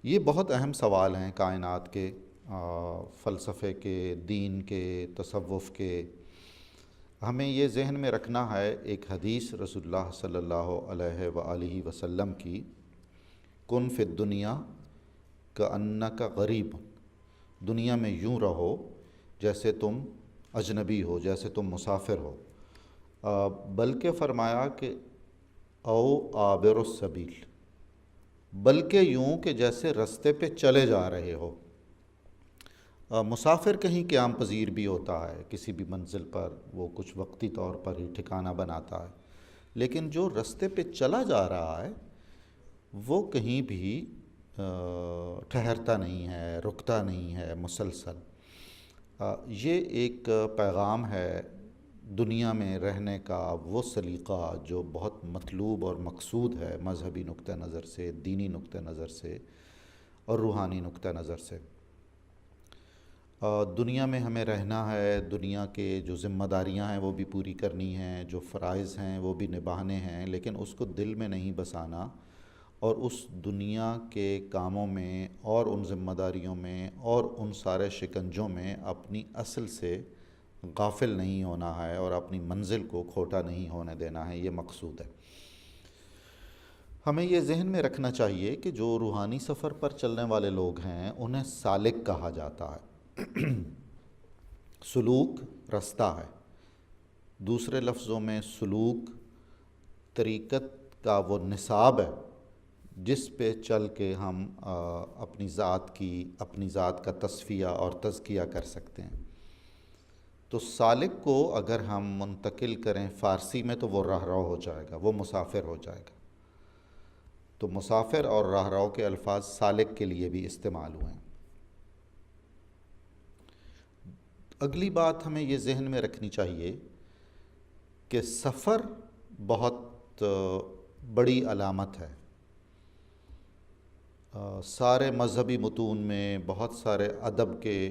یہ بہت اہم سوال ہیں کائنات کے، فلسفے کے، دین کے، تصوف کے۔ ہمیں یہ ذہن میں رکھنا ہے، ایک حدیث رسول اللہ صلی اللہ علیہ وآلہ وسلم کی، کن فی الدنیا کأنک غریب، دنیا میں یوں رہو جیسے تم اجنبی ہو، جیسے تم مسافر ہو۔ بلکہ فرمایا کہ او عابر السبیل، بلکہ یوں کہ جیسے رستے پہ چلے جا رہے ہو۔ مسافر کہیں قیام پذیر بھی ہوتا ہے، کسی بھی منزل پر وہ کچھ وقتی طور پر ہی ٹھکانہ بناتا ہے، لیکن جو رستے پہ چلا جا رہا ہے وہ کہیں بھی ٹھہرتا نہیں ہے، رکتا نہیں ہے، مسلسل۔ یہ ایک پیغام ہے دنیا میں رہنے کا، وہ سلیقہ جو بہت مطلوب اور مقصود ہے مذہبی نقطہ نظر سے، دینی نقطہ نظر سے اور روحانی نقطہ نظر سے۔ دنیا میں ہمیں رہنا ہے، دنیا کے جو ذمہ داریاں ہیں وہ بھی پوری کرنی ہیں، جو فرائض ہیں وہ بھی نبھانے ہیں، لیکن اس کو دل میں نہیں بسانا، اور اس دنیا کے کاموں میں اور ان ذمہ داریوں میں اور ان سارے شکنجوں میں اپنی اصل سے غافل نہیں ہونا ہے، اور اپنی منزل کو کھوٹا نہیں ہونے دینا ہے۔ یہ مقصود ہے۔ ہمیں یہ ذہن میں رکھنا چاہیے کہ جو روحانی سفر پر چلنے والے لوگ ہیں انہیں سالک کہا جاتا ہے۔ سلوک رستہ ہے، دوسرے لفظوں میں سلوک طریقت کا وہ نصاب ہے جس پہ چل کے ہم اپنی ذات کا تصفیہ اور تزکیہ کر سکتے ہیں۔ تو سالک کو اگر ہم منتقل کریں فارسی میں تو وہ راہرو ہو جائے گا، وہ مسافر ہو جائے گا۔ تو مسافر اور راہرو کے الفاظ سالک کے لیے بھی استعمال ہوئے ہیں۔ اگلی بات ہمیں یہ ذہن میں رکھنی چاہیے کہ سفر بہت بڑی علامت ہے۔ سارے مذہبی متون میں، بہت سارے ادب کے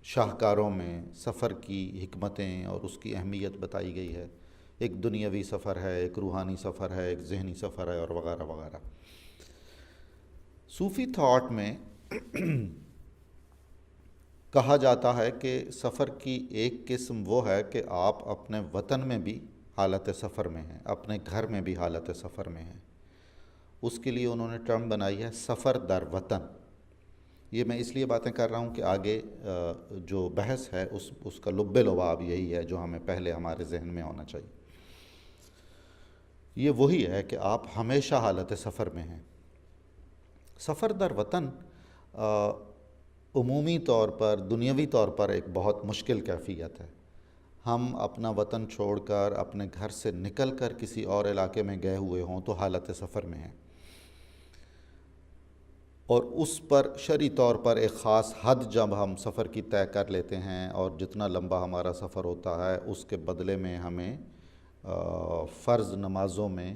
شاہکاروں میں سفر کی حکمتیں اور اس کی اہمیت بتائی گئی ہے۔ ایک دنیاوی سفر ہے، ایک روحانی سفر ہے، ایک ذہنی سفر ہے، اور وغیرہ وغیرہ۔ صوفی تھاٹ میں کہا جاتا ہے کہ سفر کی ایک قسم وہ ہے کہ آپ اپنے وطن میں بھی حالت سفر میں ہیں، اپنے گھر میں بھی حالت سفر میں ہیں۔ اس کے لیے انہوں نے ٹرم بنائی ہے سفر در وطن۔ یہ میں اس لیے باتیں کر رہا ہوں کہ آگے جو بحث ہے اس کا لب لباب یہی ہے جو ہمیں پہلے ہمارے ذہن میں ہونا چاہیے۔ یہ وہی ہے کہ آپ ہمیشہ حالت سفر میں ہیں۔ سفر در وطن عمومی طور پر، دنیاوی طور پر ایک بہت مشکل کیفیت ہے۔ ہم اپنا وطن چھوڑ کر، اپنے گھر سے نکل کر کسی اور علاقے میں گئے ہوئے ہوں تو حالت سفر میں ہیں، اور اس پر شرعی طور پر ایک خاص حد جب ہم سفر کی طے کر لیتے ہیں، اور جتنا لمبا ہمارا سفر ہوتا ہے اس کے بدلے میں ہمیں فرض نمازوں میں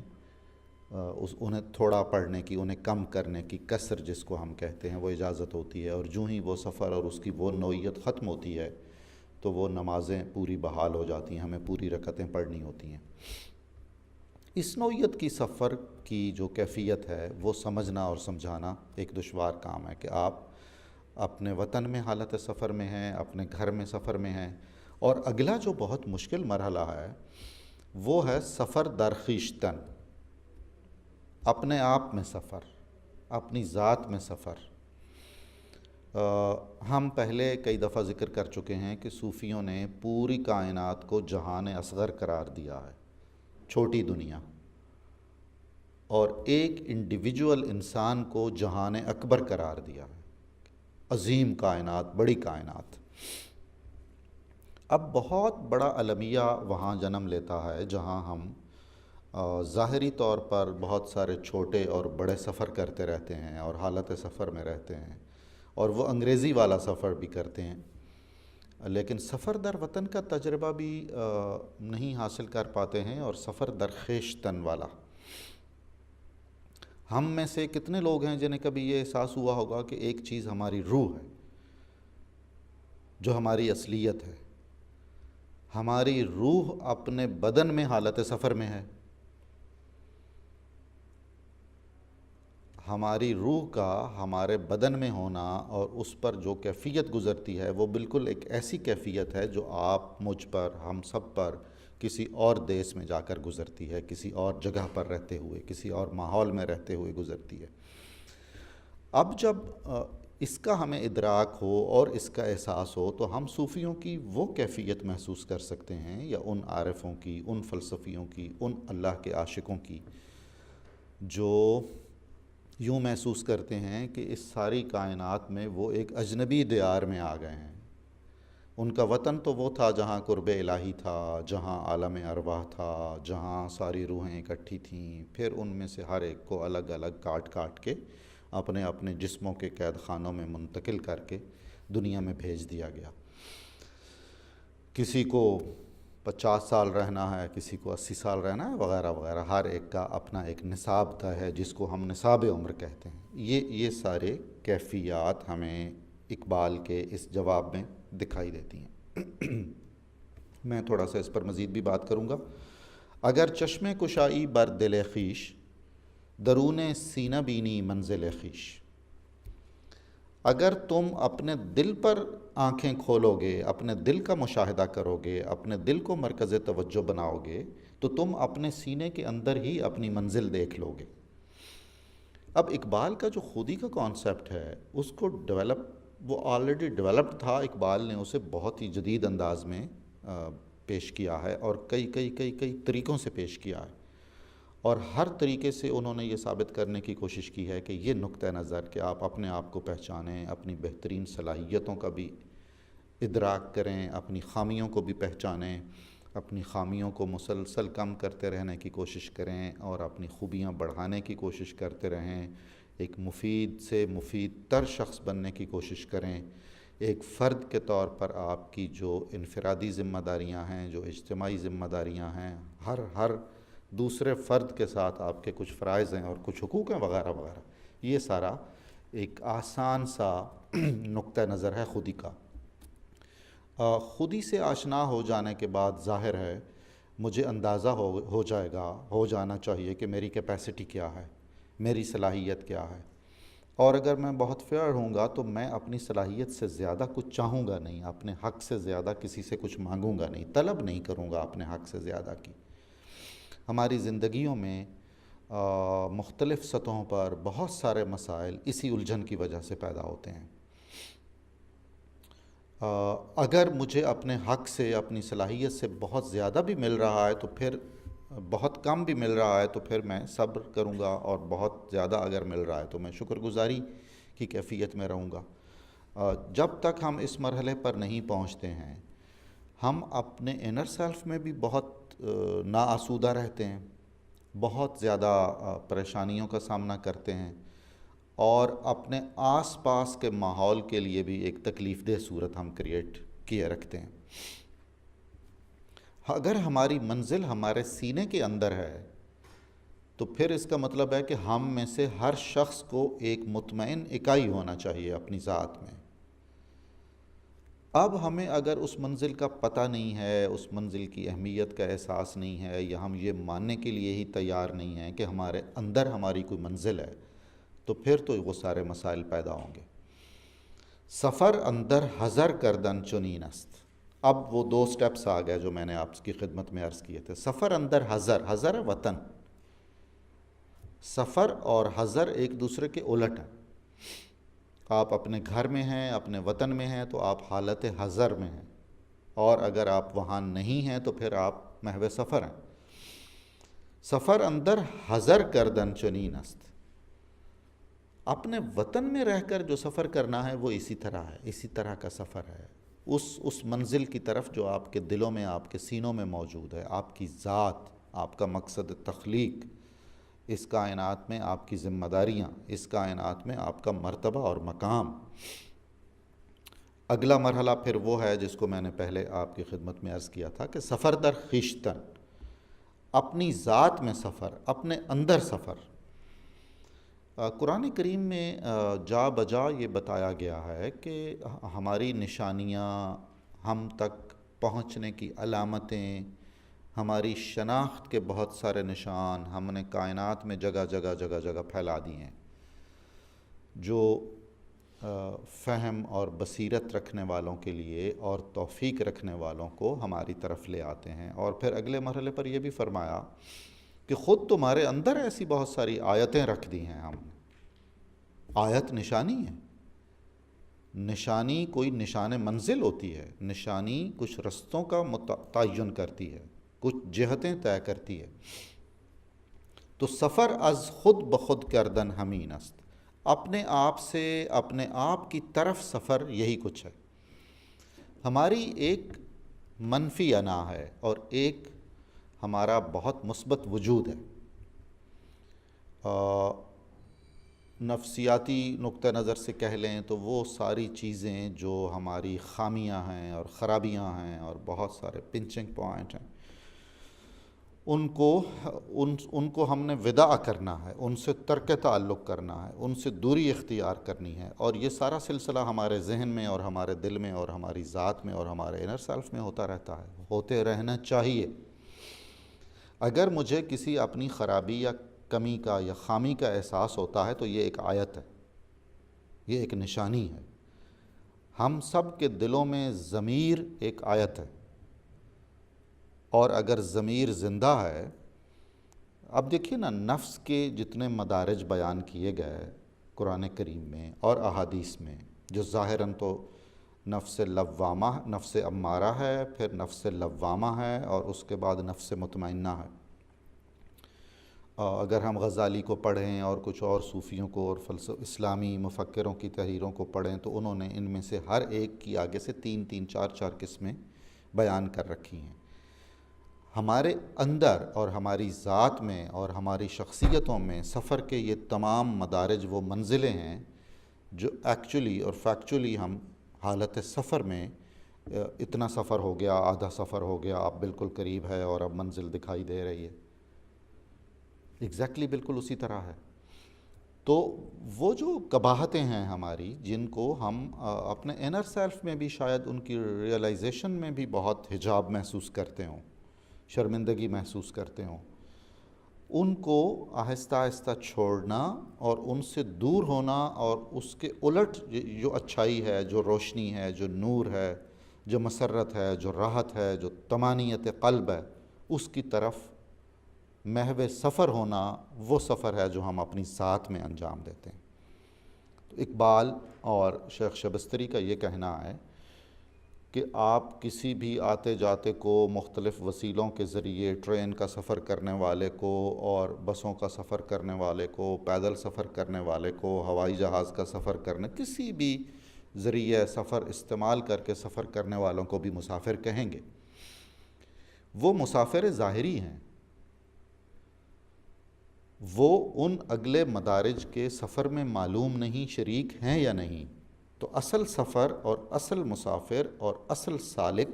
انہیں تھوڑا پڑھنے کی، انہیں کم کرنے کی، قصر جس کو ہم کہتے ہیں، وہ اجازت ہوتی ہے۔ اور جو ہی وہ سفر اور اس کی وہ نوعیت ختم ہوتی ہے تو وہ نمازیں پوری بحال ہو جاتی ہیں، ہمیں پوری رکعتیں پڑھنی ہوتی ہیں۔ اس نوعیت کی سفر کی جو کیفیت ہے وہ سمجھنا اور سمجھانا ایک دشوار کام ہے کہ آپ اپنے وطن میں حالت سفر میں ہیں، اپنے گھر میں سفر میں ہیں۔ اور اگلا جو بہت مشکل مرحلہ ہے وہ ہے سفر در خویشتن، اپنے آپ میں سفر، اپنی ذات میں سفر۔ ہم پہلے کئی دفعہ ذکر کر چکے ہیں کہ صوفیوں نے پوری کائنات کو جہان اصغر قرار دیا ہے، چھوٹی دنیا، اور ایک انڈیویجول انسان کو جہان اکبر قرار دیا ہے، عظیم کائنات، بڑی کائنات۔ اب بہت بڑا المیہ وہاں جنم لیتا ہے جہاں ہم ظاہری طور پر بہت سارے چھوٹے اور بڑے سفر کرتے رہتے ہیں اور حالت سفر میں رہتے ہیں، اور وہ انگریزی والا سفر بھی کرتے ہیں، لیکن سفر در وطن کا تجربہ بھی نہیں حاصل کر پاتے ہیں، اور سفر در خویشتن والا۔ ہم میں سے کتنے لوگ ہیں جنہیں کبھی یہ احساس ہوا ہوگا کہ ایک چیز ہماری روح ہے، جو ہماری اصلیت ہے، ہماری روح اپنے بدن میں حالت سفر میں ہے۔ ہماری روح کا ہمارے بدن میں ہونا اور اس پر جو کیفیت گزرتی ہے وہ بالکل ایک ایسی کیفیت ہے جو آپ مجھ پر ہم سب پر کسی اور دیس میں جا کر گزرتی ہے، کسی اور جگہ پر رہتے ہوئے، کسی اور ماحول میں رہتے ہوئے گزرتی ہے۔ اب جب اس کا ہمیں ادراک ہو اور اس کا احساس ہو تو ہم صوفیوں کی وہ کیفیت محسوس کر سکتے ہیں، یا ان عارفوں کی، ان فلسفیوں کی، ان اللہ کے عاشقوں کی جو یوں محسوس کرتے ہیں کہ اس ساری کائنات میں وہ ایک اجنبی دیار میں آ گئے ہیں۔ ان کا وطن تو وہ تھا جہاں قرب الہی تھا، جہاں عالم ارواح تھا، جہاں ساری روحیں اکٹھی تھیں، پھر ان میں سے ہر ایک کو الگ الگ کاٹ کاٹ کے اپنے اپنے جسموں کے قید خانوں میں منتقل کر کے دنیا میں بھیج دیا گیا۔ کسی کو 50 سال رہنا ہے، کسی کو 80 سال رہنا ہے، وغیرہ وغیرہ، ہر ایک کا اپنا ایک نصاب طے ہے جس کو ہم نصاب عمر کہتے ہیں۔ یہ سارے کیفیات ہمیں اقبال کے اس جواب میں دکھائی دیتی ہیں۔ میں تھوڑا سا اس پر مزید بھی بات کروں گا۔ اگر چشم کشائی بر دل خویش، درون سینہ بینی منزل خویش۔ اگر تم اپنے دل پر آنکھیں کھولو گے، اپنے دل کا مشاہدہ کرو گے، اپنے دل کو مرکز توجہ بناؤ گے، تو تم اپنے سینے کے اندر ہی اپنی منزل دیکھ لو گے۔ اب اقبال کا جو خودی کا کانسیپٹ ہے اس کو وہ آلریڈی ڈیولپڈ تھا، اقبال نے اسے بہت ہی جدید انداز میں پیش کیا ہے اور کئی طریقوں سے پیش کیا ہے، اور ہر طریقے سے انہوں نے یہ ثابت کرنے کی کوشش کی ہے کہ یہ نقطہ نظر کہ آپ اپنے آپ کو پہچانیں، اپنی بہترین صلاحیتوں کا بھی ادراک کریں، اپنی خامیوں کو بھی پہچانیں، اپنی خامیوں کو مسلسل کم کرتے رہنے کی کوشش کریں اور اپنی خوبیاں بڑھانے کی کوشش کرتے رہیں، ایک مفید سے مفید تر شخص بننے کی کوشش کریں۔ ایک فرد کے طور پر آپ کی جو انفرادی ذمہ داریاں ہیں، جو اجتماعی ذمہ داریاں ہیں، ہر دوسرے فرد کے ساتھ آپ کے کچھ فرائض ہیں اور کچھ حقوق ہیں، وغیرہ وغیرہ، یہ سارا ایک آسان سا نقطہ نظر ہے خودی کا۔ خودی سے آشنا ہو جانے کے بعد ظاہر ہے مجھے اندازہ ہو جانا چاہیے کہ میری کیپیسٹی کیا ہے، میری صلاحیت کیا ہے، اور اگر میں بہت فیئر ہوں گا تو میں اپنی صلاحیت سے زیادہ کچھ چاہوں گا نہیں، اپنے حق سے زیادہ کسی سے کچھ مانگوں گا نہیں، طلب نہیں کروں گا اپنے حق سے زیادہ کی۔ ہماری زندگیوں میں مختلف سطحوں پر بہت سارے مسائل اسی الجھن کی وجہ سے پیدا ہوتے ہیں۔ اگر مجھے اپنے حق سے، اپنی صلاحیت سے بہت زیادہ بھی مل رہا ہے تو پھر بہت کم بھی مل رہا ہے تو پھر میں صبر کروں گا، اور بہت زیادہ اگر مل رہا ہے تو میں شکر گزاری کی کیفیت میں رہوں گا۔ جب تک ہم اس مرحلے پر نہیں پہنچتے ہیں ہم اپنے انر سیلف میں بھی بہت ناآسودہ رہتے ہیں، بہت زیادہ پریشانیوں کا سامنا کرتے ہیں، اور اپنے آس پاس کے ماحول کے لیے بھی ایک تکلیف دہ صورت ہم کریٹ کیے رکھتے ہیں۔ اگر ہماری منزل ہمارے سینے کے اندر ہے تو پھر اس کا مطلب ہے کہ ہم میں سے ہر شخص کو ایک مطمئن اکائی ہونا چاہیے اپنی ذات میں۔ اب ہمیں اگر اس منزل کا پتہ نہیں ہے، اس منزل کی اہمیت کا احساس نہیں ہے، یا ہم یہ ماننے کے لیے ہی تیار نہیں ہیں کہ ہمارے اندر ہماری کوئی منزل ہے، تو پھر تو وہ سارے مسائل پیدا ہوں گے۔ سفر اندر حذر کردن چنین است۔ اب وہ 2 سٹیپس آ گئے جو میں نے آپ کی خدمت میں عرض کیے تھے۔ سفر اندر حذر ہے وطن، سفر اور حذر ایک دوسرے کے الٹ ہیں۔ آپ اپنے گھر میں ہیں، اپنے وطن میں ہیں تو آپ حالت حذر میں ہیں، اور اگر آپ وہاں نہیں ہیں تو پھر آپ محو سفر ہیں۔ سفر اندر حذر کردن چنین است۔ اپنے وطن میں رہ کر جو سفر کرنا ہے وہ اسی طرح ہے، اسی طرح کا سفر ہے، اس منزل کی طرف جو آپ کے دلوں میں، آپ کے سینوں میں موجود ہے، آپ کی ذات، آپ کا مقصد تخلیق، اس کائنات میں آپ کی ذمہ داریاں، اس کائنات میں آپ کا مرتبہ اور مقام۔ اگلا مرحلہ پھر وہ ہے جس کو میں نے پہلے آپ کی خدمت میں عرض کیا تھا کہ سفر در خویشتن، اپنی ذات میں سفر، اپنے اندر سفر۔ قرآن کریم میں جا بجا یہ بتایا گیا ہے کہ ہماری نشانیاں، ہم تک پہنچنے کی علامتیں، ہماری شناخت کے بہت سارے نشان ہم نے کائنات میں جگہ جگہ پھیلا دی ہیں۔ جو فہم اور بصیرت رکھنے والوں کے لیے اور توفیق رکھنے والوں کو ہماری طرف لے آتے ہیں۔ اور پھر اگلے مرحلے پر یہ بھی فرمایا کہ خود تمہارے اندر ایسی بہت ساری آیتیں رکھ دی ہیں ہم نے۔ آیت نشانی ہے، نشانی کوئی نشان منزل ہوتی ہے، نشانی کچھ رستوں کا تعین کرتی ہے، کچھ جہتیں طے کرتی ہے۔ تو سفر از خود بخود کردن ہمین است، اپنے آپ سے اپنے آپ کی طرف سفر یہی کچھ ہے۔ ہماری ایک منفی انا ہے اور ایک ہمارا بہت مثبت وجود ہے۔ نفسیاتی نقطہ نظر سے کہہ لیں تو وہ ساری چیزیں جو ہماری خامیاں ہیں اور خرابیاں ہیں اور بہت سارے پنچنگ پوائنٹ ہیں، ان کو ہم نے وداع کرنا ہے، ان سے ترک تعلق کرنا ہے، ان سے دوری اختیار کرنی ہے۔ اور یہ سارا سلسلہ ہمارے ذہن میں اور ہمارے دل میں اور ہماری ذات میں اور ہمارے انر سیلف میں ہوتا رہتا ہے، ہوتے رہنا چاہیے۔ اگر مجھے کسی اپنی خرابی یا کمی کا یا خامی کا احساس ہوتا ہے تو یہ ایک آیت ہے، یہ ایک نشانی ہے۔ ہم سب کے دلوں میں ضمیر ایک آیت ہے، اور اگر ضمیر زندہ ہے، اب دیکھیے نا، نفس کے جتنے مدارج بیان کیے گئے قرآن کریم میں اور احادیث میں، جو ظاہراً تو نفس لوامہ، نفس امارہ ہے، پھر نفس لوامہ ہے، اور اس کے بعد نفس مطمئنہ ہے۔ اگر ہم غزالی کو پڑھیں اور کچھ اور صوفیوں کو اور اسلامی مفکروں کی تحریروں کو پڑھیں تو انہوں نے ان میں سے ہر ایک کی آگے سے 3 4 قسمیں بیان کر رکھی ہیں۔ ہمارے اندر اور ہماری ذات میں اور ہماری شخصیتوں میں سفر کے یہ تمام مدارج وہ منزلیں ہیں جو ایکچولی اور فیکچولی ہم حالت سفر میں، اتنا سفر ہو گیا، آدھا سفر ہو گیا، اب بالکل قریب ہے اور اب منزل دکھائی دے رہی ہے، ایگزیکٹلی بالکل اسی طرح ہے۔ تو وہ جو قباحتیں ہیں ہماری، جن کو ہم اپنے انر سیلف میں بھی شاید ان کی ریئلائزیشن میں بھی بہت حجاب محسوس کرتے ہوں، شرمندگی محسوس کرتے ہوں، ان کو آہستہ آہستہ چھوڑنا اور ان سے دور ہونا، اور اس کے الٹ جو اچھائی ہے، جو روشنی ہے، جو نور ہے، جو مسرت ہے، جو راحت ہے، جو طمانینت قلب ہے، اس کی طرف محو سفر ہونا، وہ سفر ہے جو ہم اپنی ذات میں انجام دیتے ہیں۔ تو اقبال اور شیخ شبستری کا یہ کہنا ہے کہ آپ کسی بھی آتے جاتے کو، مختلف وسیلوں کے ذریعے، ٹرین کا سفر کرنے والے کو اور بسوں کا سفر کرنے والے کو، پیدل سفر کرنے والے کو، ہوائی جہاز کا سفر کرنے، کسی بھی ذریعے سفر استعمال کر کے سفر کرنے والوں کو بھی مسافر کہیں گے۔ وہ مسافر ظاہری ہیں، وہ ان اگلے مدارج کے سفر میں معلوم نہیں شریک ہیں یا نہیں۔ تو اصل سفر اور اصل مسافر اور اصل سالک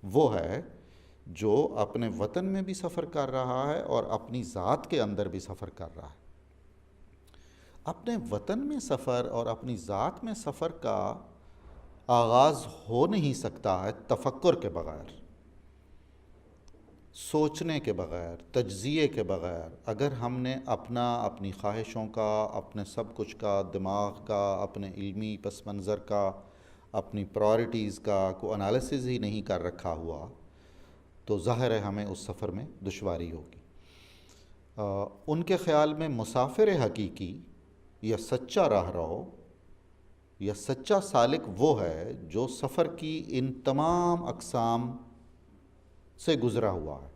وہ ہے جو اپنے وطن میں بھی سفر کر رہا ہے اور اپنی ذات کے اندر بھی سفر کر رہا ہے۔ اپنے وطن میں سفر اور اپنی ذات میں سفر کا آغاز ہو نہیں سکتا ہے تفکر کے بغیر، سوچنے کے بغیر، تجزیے کے بغیر۔ اگر ہم نے اپنی خواہشوں کا، اپنے سب کچھ کا، دماغ کا، اپنے علمی پس منظر کا، اپنی پرائرٹیز کا کوئی انالیسز ہی نہیں کر رکھا ہوا تو ظاہر ہے ہمیں اس سفر میں دشواری ہوگی۔ ان کے خیال میں مسافر حقیقی یا سچا راہ رو یا سچا سالک وہ ہے جو سفر کی ان تمام اقسام سے گزرا ہوا ہے۔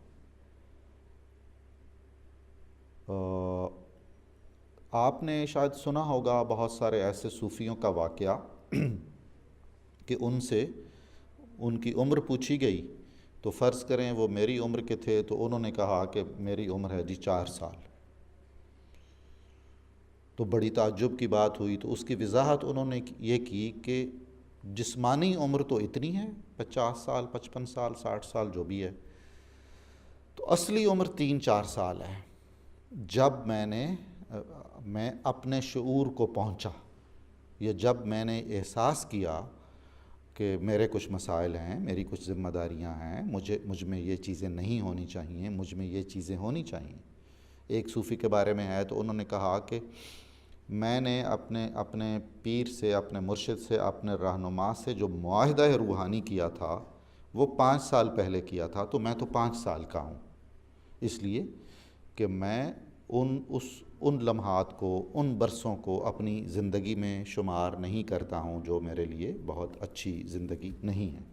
آپ نے شاید سنا ہوگا بہت سارے ایسے صوفیوں کا واقعہ کہ ان سے ان کی عمر پوچھی گئی تو فرض کریں وہ میری عمر کے تھے تو انہوں نے کہا کہ میری عمر ہے جی 4 سال۔ تو بڑی تعجب کی بات ہوئی، تو اس کی وضاحت انہوں نے یہ کی کہ جسمانی عمر تو اتنی ہے 50 سال، 55 سال، 60 سال جو بھی ہے، تو اصلی عمر 3 4 سال ہے۔ جب میں اپنے شعور کو پہنچا، یا جب میں نے احساس کیا کہ میرے کچھ مسائل ہیں، میری کچھ ذمہ داریاں ہیں، مجھ میں یہ چیزیں نہیں ہونی چاہیے، مجھ میں یہ چیزیں ہونی چاہیے۔ ایک صوفی کے بارے میں ہے تو انہوں نے کہا کہ میں نے اپنے پیر سے، اپنے مرشد سے، اپنے رہنما سے جو معاہدہ روحانی کیا تھا وہ 5 سال پہلے کیا تھا، تو میں تو 5 سال کا ہوں، اس لیے کہ میں ان لمحات کو، ان برسوں کو اپنی زندگی میں شمار نہیں کرتا ہوں جو میرے لیے بہت اچھی زندگی نہیں ہے۔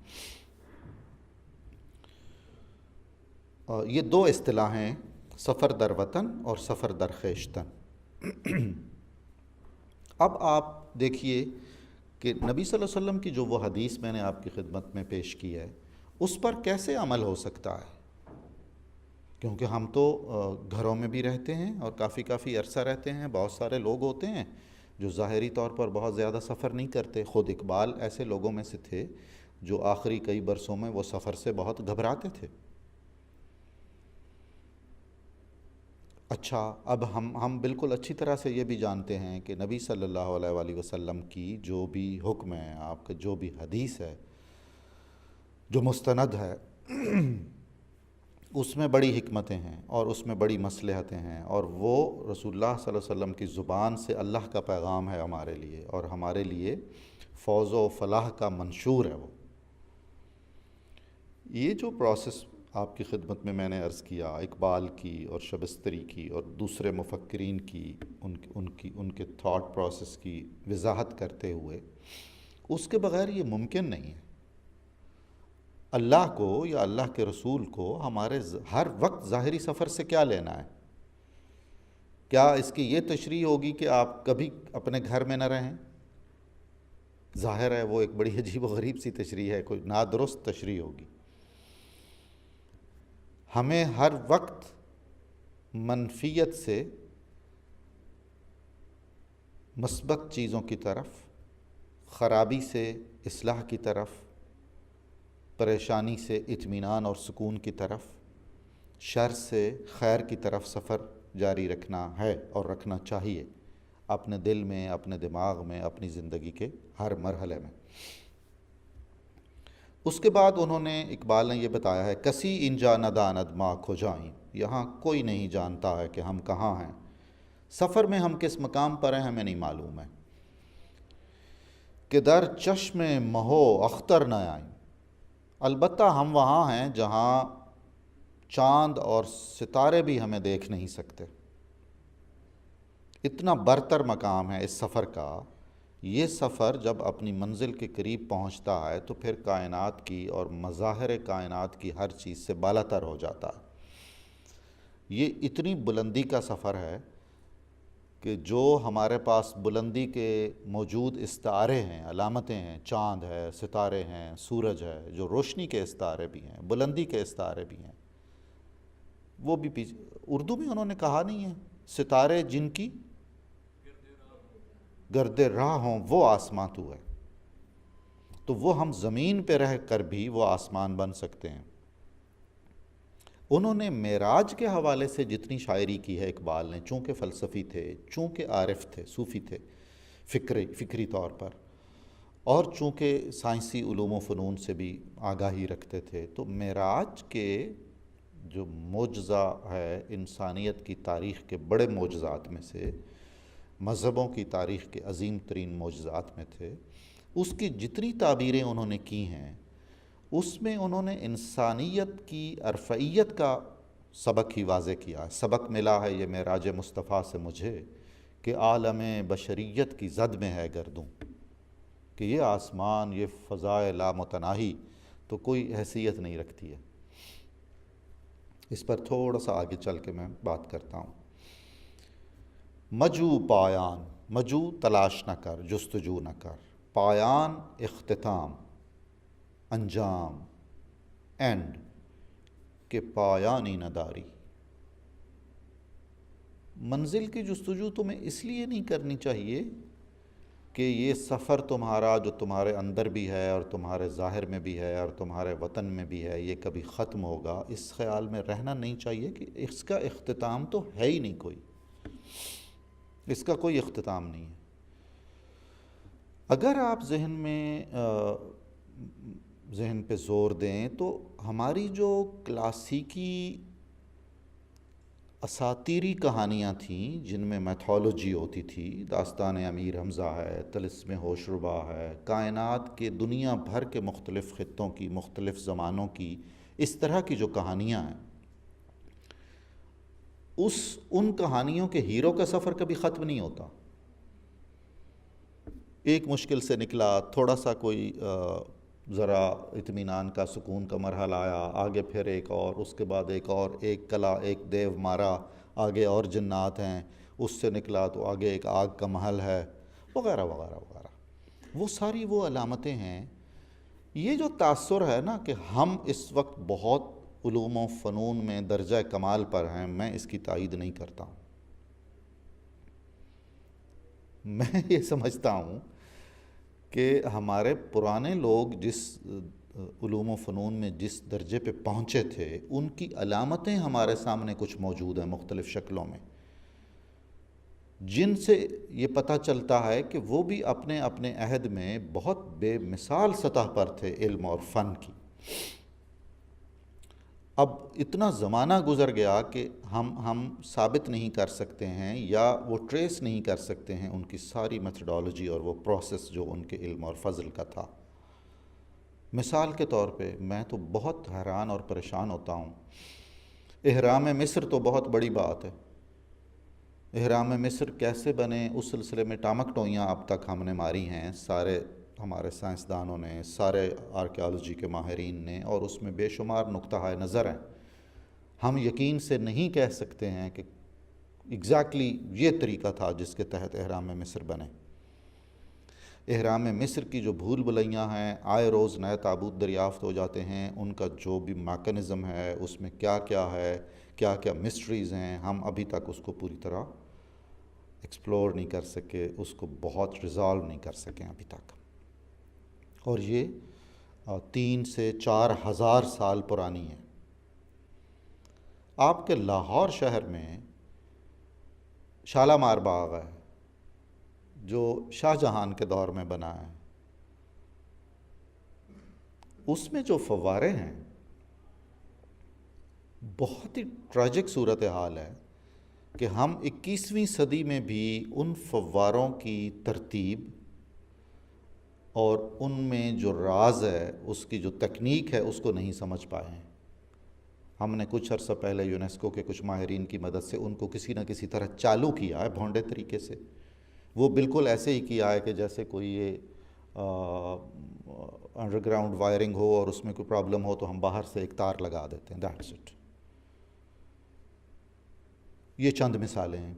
یہ دو اصطلاحیں، سفر در وطن اور سفر در خویشتن۔ اب آپ دیکھیے کہ نبی صلی اللہ علیہ وسلم کی جو وہ حدیث میں نے آپ کی خدمت میں پیش کی ہے، اس پر کیسے عمل ہو سکتا ہے؟ کیونکہ ہم تو گھروں میں بھی رہتے ہیں اور کافی عرصہ رہتے ہیں، بہت سارے لوگ ہوتے ہیں جو ظاہری طور پر بہت زیادہ سفر نہیں کرتے۔ خود اقبال ایسے لوگوں میں سے تھے جو آخری کئی برسوں میں وہ سفر سے بہت گھبراتے تھے۔ اچھا، اب ہم بالکل اچھی طرح سے یہ بھی جانتے ہیں کہ نبی صلی اللہ علیہ وآلہ وسلم کی جو بھی حکم ہے، آپ کا جو بھی حدیث ہے، جو مستند ہے، اس میں بڑی حکمتیں ہیں اور اس میں بڑی مصلحتیں ہیں، اور وہ رسول اللہ صلی اللہ علیہ وسلم کی زبان سے اللہ کا پیغام ہے ہمارے لیے، اور ہمارے لیے فوز و فلاح کا منشور ہے وہ۔ یہ جو پروسیس آپ کی خدمت میں نے عرض کیا، اقبال کی اور شبستری کی اور دوسرے مفکرین کی، ان کے تھاٹ پروسیس کی وضاحت کرتے ہوئے، اس کے بغیر یہ ممکن نہیں ہے۔ اللہ کو یا اللہ کے رسول کو ہمارے ہر وقت ظاہری سفر سے کیا لینا ہے؟ کیا اس کی یہ تشریح ہوگی کہ آپ کبھی اپنے گھر میں نہ رہیں؟ ظاہر ہے وہ ایک بڑی عجیب و غریب سی تشریح ہے، کوئی نادرست تشریح ہوگی۔ ہمیں ہر وقت منفیت سے مثبت چیزوں کی طرف، خرابی سے اصلاح کی طرف، پریشانی سے اطمینان اور سکون کی طرف، شر سے خیر کی طرف سفر جاری رکھنا ہے اور رکھنا چاہیے، اپنے دل میں، اپنے دماغ میں، اپنی زندگی کے ہر مرحلے میں۔ اس کے بعد انہوں نے، اقبال نے یہ بتایا ہے، کسی انجا نداند ما کھجائیں، یہاں کوئی نہیں جانتا ہے کہ ہم کہاں ہیں، سفر میں ہم کس مقام پر ہیں ہمیں نہیں معلوم ہے، کہ در چشم مہو اختر نہ آئیں، البتہ ہم وہاں ہیں جہاں چاند اور ستارے بھی ہمیں دیکھ نہیں سکتے۔ اتنا برتر مقام ہے اس سفر کا۔ یہ سفر جب اپنی منزل کے قریب پہنچتا ہے تو پھر کائنات کی اور مظاہر کائنات کی ہر چیز سے بالا تر ہو جاتا ہے۔ یہ اتنی بلندی کا سفر ہے کہ جو ہمارے پاس بلندی کے موجود استعارے ہیں، علامتیں ہیں، چاند ہے، ستارے ہیں، سورج ہے، جو روشنی کے استعارے بھی ہیں، بلندی کے استعارے بھی ہیں، وہ بھی پیچھے اردو میں انہوں نے کہا نہیں ہے، ستارے جن کی گرد راہ ہوں وہ آسماں تو ہے، تو وہ ہم زمین پہ رہ کر بھی وہ آسمان بن سکتے ہیں۔ انہوں نے معراج کے حوالے سے جتنی شاعری کی ہے اقبال نے، چونکہ فلسفی تھے، چونکہ عارف تھے، صوفی تھے فکری طور پر، اور چونکہ سائنسی علوم و فنون سے بھی آگاہی رکھتے تھے، تو معراج کے جو معجزہ ہے انسانیت کی تاریخ کے بڑے معجزات میں سے، مذہبوں کی تاریخ کے عظیم ترین معجزات میں تھے، اس کی جتنی تعبیریں انہوں نے کی ہیں، اس میں انہوں نے انسانیت کی ارفعیت کا سبق ہی واضح کیا ہے۔ سبق ملا ہے یہ معراج مصطفیٰ سے مجھے کہ عالم بشریت کی زد میں ہے گردوں، کہ یہ آسمان، یہ فضائے لامتناہی تو کوئی حیثیت نہیں رکھتی ہے۔ اس پر تھوڑا سا آگے چل کے میں بات کرتا ہوں۔ مجو پایان، مجو تلاش نہ کر، جستجو نہ کر، پایان اختتام، انجام، اینڈ، کہ پایانی نداری۔ منزل کی جستجو تمہیں اس لیے نہیں کرنی چاہیے کہ یہ سفر تمہارا جو تمہارے اندر بھی ہے اور تمہارے ظاہر میں بھی ہے اور تمہارے وطن میں بھی ہے، یہ کبھی ختم ہوگا، اس خیال میں رہنا نہیں چاہیے کہ اس کا اختتام تو ہے ہی نہیں، کوئی اس کا کوئی اختتام نہیں ہے۔ اگر آپ ذہن پہ زور دیں تو ہماری جو کلاسیکی اساطیری کہانیاں تھیں جن میں میتھولوجی ہوتی تھی، داستان امیر حمزہ ہے، طلسم ہوش ربا ہے، کائنات کے دنیا بھر کے مختلف خطوں کی، مختلف زمانوں کی، اس طرح کی جو کہانیاں ہیں، ان کہانیوں کے ہیرو کا سفر کبھی ختم نہیں ہوتا۔ ایک مشکل سے نکلا، تھوڑا سا کوئی ذرا اطمینان کا، سکون کا مرحلہ آیا، آگے پھر ایک اور، اس کے بعد ایک اور، ایک کلا، ایک دیو مارا، آگے اور جنات ہیں، اس سے نکلا تو آگے ایک آگ کا محل ہے، وغیرہ وغیرہ وغیرہ۔ وہ ساری وہ علامتیں ہیں۔ یہ جو تاثر ہے نا کہ ہم اس وقت بہت علوم و فنون میں درجہ کمال پر ہیں، میں اس کی تائید نہیں کرتا ہوں۔ میں یہ سمجھتا ہوں کہ ہمارے پرانے لوگ جس علوم و فنون میں جس درجے پہ پہنچے تھے، ان کی علامتیں ہمارے سامنے کچھ موجود ہیں مختلف شکلوں میں، جن سے یہ پتہ چلتا ہے کہ وہ بھی اپنے اپنے عہد میں بہت بے مثال سطح پر تھے علم اور فن کی۔ اب اتنا زمانہ گزر گیا کہ ہم ثابت نہیں کر سکتے ہیں یا وہ ٹریس نہیں کر سکتے ہیں ان کی ساری میتھڈالوجی اور وہ پروسیس جو ان کے علم اور فضل کا تھا۔ مثال کے طور پہ میں تو بہت حیران اور پریشان ہوتا ہوں، احرام مصر تو بہت بڑی بات ہے، احرام مصر کیسے بنے اس سلسلے میں ٹامک ٹوئیاں اب تک ہم نے ماری ہیں، سارے ہمارے سائنسدانوں نے، سارے آرکیالوجی کے ماہرین نے، اور اس میں بے شمار نقطہ نظر ہیں۔ ہم یقین سے نہیں کہہ سکتے ہیں کہ ایگزیکٹلی یہ طریقہ تھا جس کے تحت احرام مصر بنے۔ احرام مصر کی جو بھول بھلیاں ہیں، آئے روز نئے تابوت دریافت ہو جاتے ہیں، ان کا جو بھی میکانزم ہے، اس میں کیا کیا ہے، کیا کیا مسٹریز ہیں، ہم ابھی تک اس کو پوری طرح ایکسپلور نہیں کر سکے، اس کو بہت ریزالو نہیں کر سکے ابھی تک۔ اور یہ 3 سے 4 ہزار سال پرانی ہے۔ آپ کے لاہور شہر میں شالامار باغ ہے جو شاہ جہان کے دور میں بنا ہے، اس میں جو فوارے ہیں بہت ہی ٹریجک صورتحال ہے کہ ہم 21ویں صدی میں بھی ان فواروں کی ترتیب اور ان میں جو راز ہے، اس کی جو تکنیک ہے، اس کو نہیں سمجھ پائے ہیں۔ ہم نے کچھ عرصہ پہلے یونیسکو کے کچھ ماہرین کی مدد سے ان کو کسی نہ کسی طرح چالو کیا ہے بھونڈے طریقے سے۔ وہ بالکل ایسے ہی کیا ہے کہ جیسے کوئی یہ انڈر گراؤنڈ وائرنگ ہو اور اس میں کوئی پرابلم ہو تو ہم باہر سے ایک تار لگا دیتے ہیں، دیٹس اٹ۔ یہ چند مثالیں ہیں۔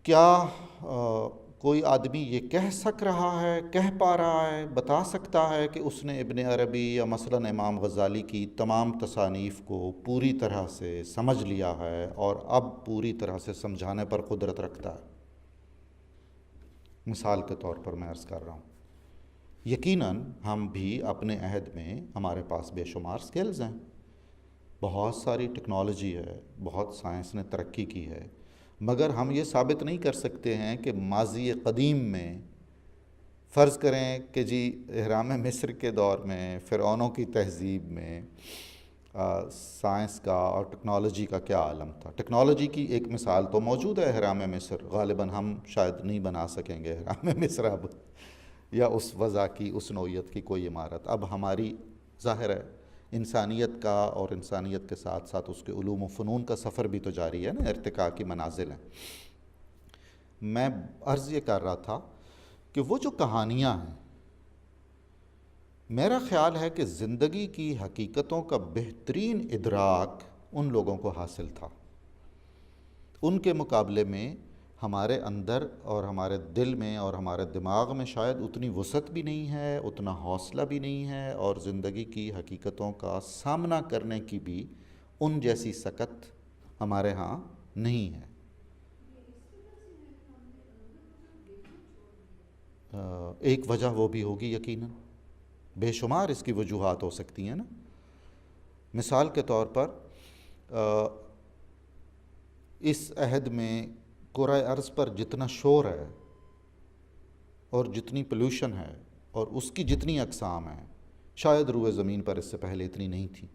کیا کوئی آدمی یہ کہہ پا رہا ہے، بتا سکتا ہے کہ اس نے ابن عربی یا مثلاً امام غزالی کی تمام تصانیف کو پوری طرح سے سمجھ لیا ہے اور اب پوری طرح سے سمجھانے پر قدرت رکھتا ہے؟ مثال کے طور پر میں عرض کر رہا ہوں، یقیناً ہم بھی اپنے عہد میں، ہمارے پاس بے شمار سکلز ہیں، بہت ساری ٹیکنالوجی ہے، بہت سائنس نے ترقی کی ہے، مگر ہم یہ ثابت نہیں کر سکتے ہیں کہ ماضی قدیم میں، فرض کریں کہ جی احرام مصر کے دور میں، فرعونوں کی تہذیب میں سائنس کا اور ٹیکنالوجی کا کیا عالم تھا۔ ٹیکنالوجی کی ایک مثال تو موجود ہے احرام مصر، غالباً ہم شاید نہیں بنا سکیں گے احرام مصر اب، یا اس وضع کی، اس نوعیت کی کوئی عمارت۔ اب ہماری ظاہر ہے انسانیت کا، اور انسانیت کے ساتھ ساتھ اس کے علوم و فنون کا سفر بھی تو جاری ہے نا، ارتقاء کی منازل ہیں۔ میں عرض یہ کر رہا تھا کہ وہ جو کہانیاں ہیں، میرا خیال ہے کہ زندگی کی حقیقتوں کا بہترین ادراک ان لوگوں کو حاصل تھا۔ ان کے مقابلے میں ہمارے اندر اور ہمارے دل میں اور ہمارے دماغ میں شاید اتنی وسعت بھی نہیں ہے، اتنا حوصلہ بھی نہیں ہے، اور زندگی کی حقیقتوں کا سامنا کرنے کی بھی ان جیسی سکت ہمارے ہاں نہیں ہے۔ ایک وجہ وہ بھی ہوگی یقیناً، بے شمار اس کی وجوہات ہو سکتی ہیں نا۔ مثال کے طور پر اس عہد میں کرۂ ارض پر جتنا شور ہے اور جتنی پولوشن ہے اور اس کی جتنی اقسام ہیں، شاید روئے زمین پر اس سے پہلے اتنی نہیں تھی۔